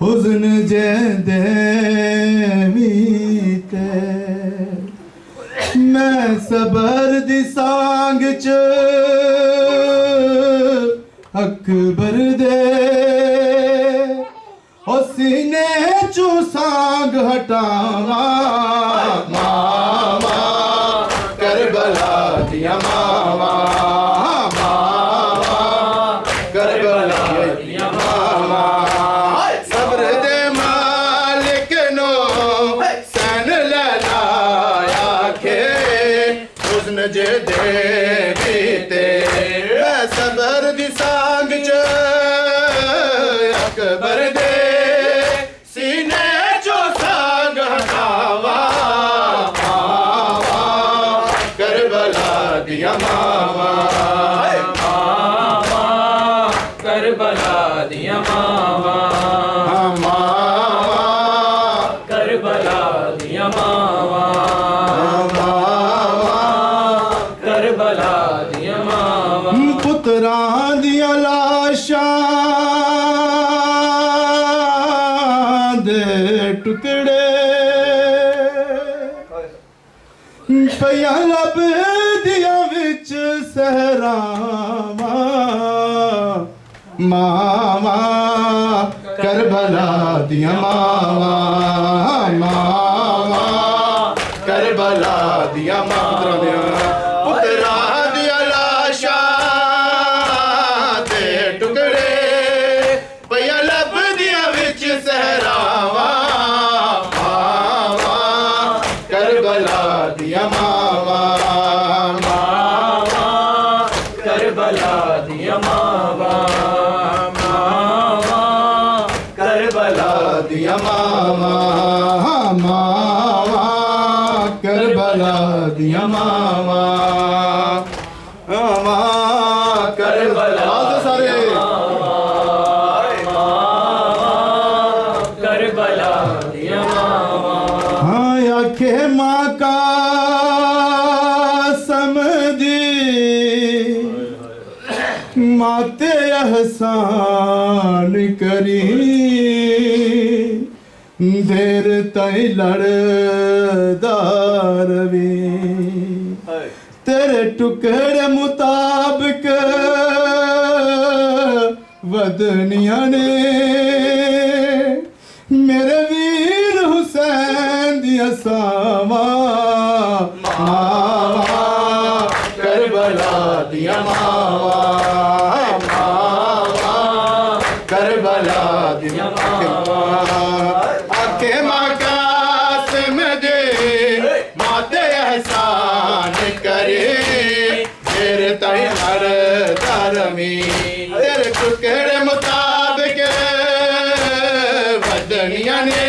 حزن جے دیمیتے میں صبر دی سانگ چ اکبر دے او سینے چو سانگ ہٹاواں ماما کربلا دیا ماما کربلا دیا ماما صبر دے مالک نو سین لایا کے حسن جے دے بیتے میں صبر دی سانگ چ اکبر دے سینے چو سانگ ہٹاواں ماما کربلا دیا ماما کربلا دیا ماما کربلا دیا ماما کربلا دیا ماما پتراں دیا لاشاں دے ٹکڑے پیاں لب دیا وچ صحراواں ماما کربلا دیا ماما کربلا دیا ماما پتراں دیا لاشاں دے ٹکڑے پیاں لب دیا وچ صحراواں ماما کربلا دیا ماما کربلا دیا ماما کربلا دیا ماما کربلا دیا ماما کربلا سارے کربلا دیا ماما ہاں آنکھیں ماں کا سمجھی ماتے احسان کری دیر تائی لڑدار بھی تیرے ٹکڑے مطابق ودنیاں نے میرے ویر حسین دیا ساواں ماما کربلا دیا ماما کربلا دیا ماما آکے ماں قاسم دے ماتے احسان کرے تیرے تائی ہر دارمی تیرے ٹکڑے مطابق ودنیاں نے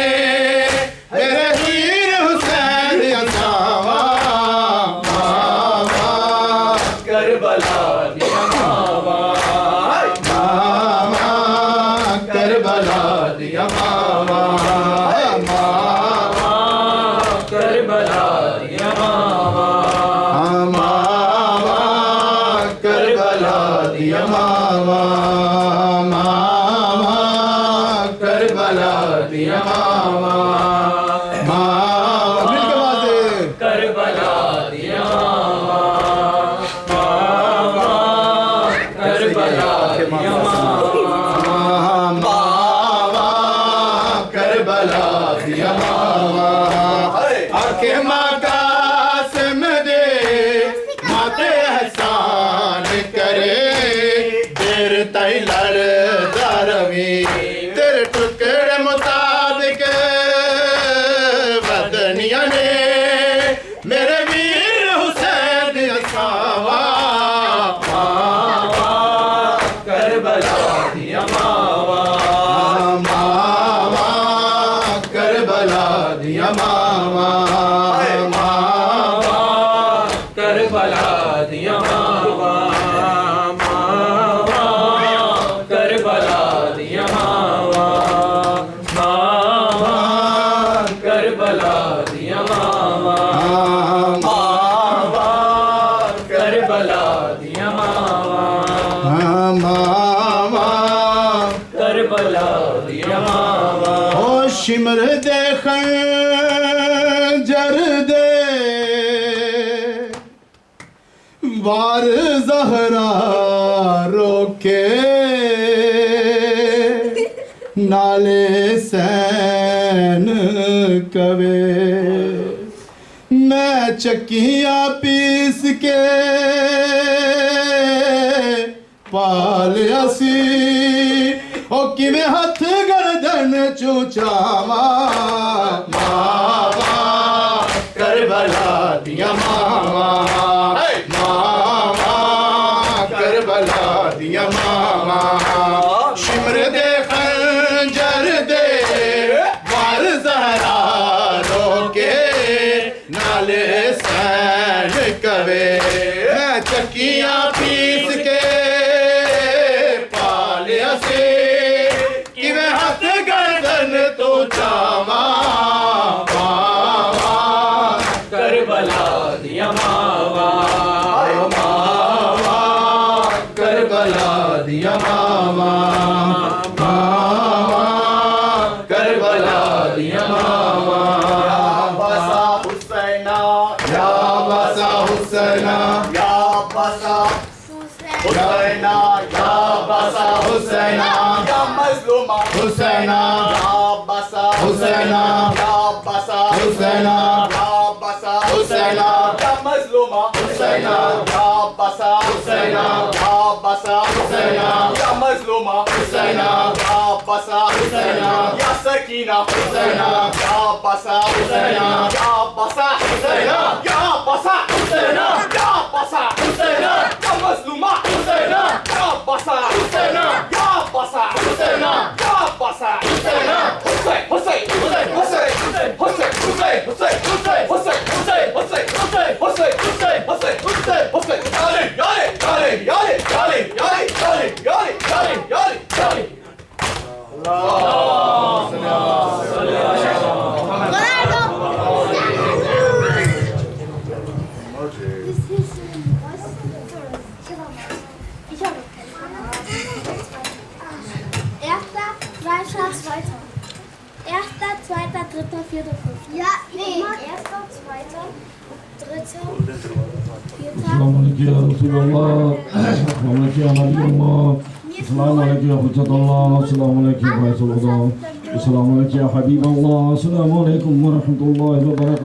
میرے ویر حسین دیا ساواں کربلا دیا ماما کربلا دیا ماما کربلا دیا ماما کربلا دیا ماما کربلا دیا ماما مل کے باتیں کربلا دیا ماما کربلا دیا ماما کربلا دیا ماما آنکھیں ماں قاسم دے ماتے احسان کرے دیر تائی لڑداروی تیرے ٹکڑے مطابق ودنیاں نے میرے ویر حسین دیا ساواں کربلا دیا ماما کربلا دیا ماما کربلا دیا ماما کربلا دیا ماما کربلا دیا ماما کربلا دیا ماما کربلا دی اماماں او شمر دے خنجر دے وار زہرا روکے نالے سین کوے میں چکیاں پیس کے پالیا سی او کیویں ہتھ گردن چوچاواں ماواں کربلا دیا ماواں ماواں کربلا دیا ماواں شمر دے خنجر دے وار زہرا روکے نالے سین کوے میں چکیاں پیس کے پالیا سی کیویں ہتھ گردن تو چاواں ماواں کربلا دی اماماں ماواں کربلا دیا ماواں ماواں کربلا دیا ماواں بسا حسینہ یا بسا حسینہ یا بسا حسینہ یا بسا حسینہ یا مظلومہ حسینہ یا بسا حسینہ یا بسا حسینہ یا بسا حسینہ یا مظلومہ حسینہ یا بسا حسینہ یا بسا حسینہ یا مظلومہ حسینہ یا بسا حسینہ یا سکینہ حسینہ یا بسا حسینہ یا بسا حسینہ یا بسا حسینہ یا بسا حسینہ یا مظلومہ حسینہ یا بسا حسینہ یا بسا حسینہ یا بسا حسینہ حسین حسین حسین حسین حسین حسین حسین حسین حسین حسین حسین حسین یارے یارے یارے یارے یارے یارے یارے یارے یارے یارے Erster, zweiter, dritter, vierter, fünfter. Ja, nee. Erster, zweiter, dritter, vierter. السلام علیکم یا رسول اللہ السلام علیکم یا نبی اللہ السلام علیکم یا حجت اللہ السلام علیکم یا فیصل خدا السلام علیکم یا حبیب اللہ السلام علیکم ورحمۃ اللہ وبرکاتہ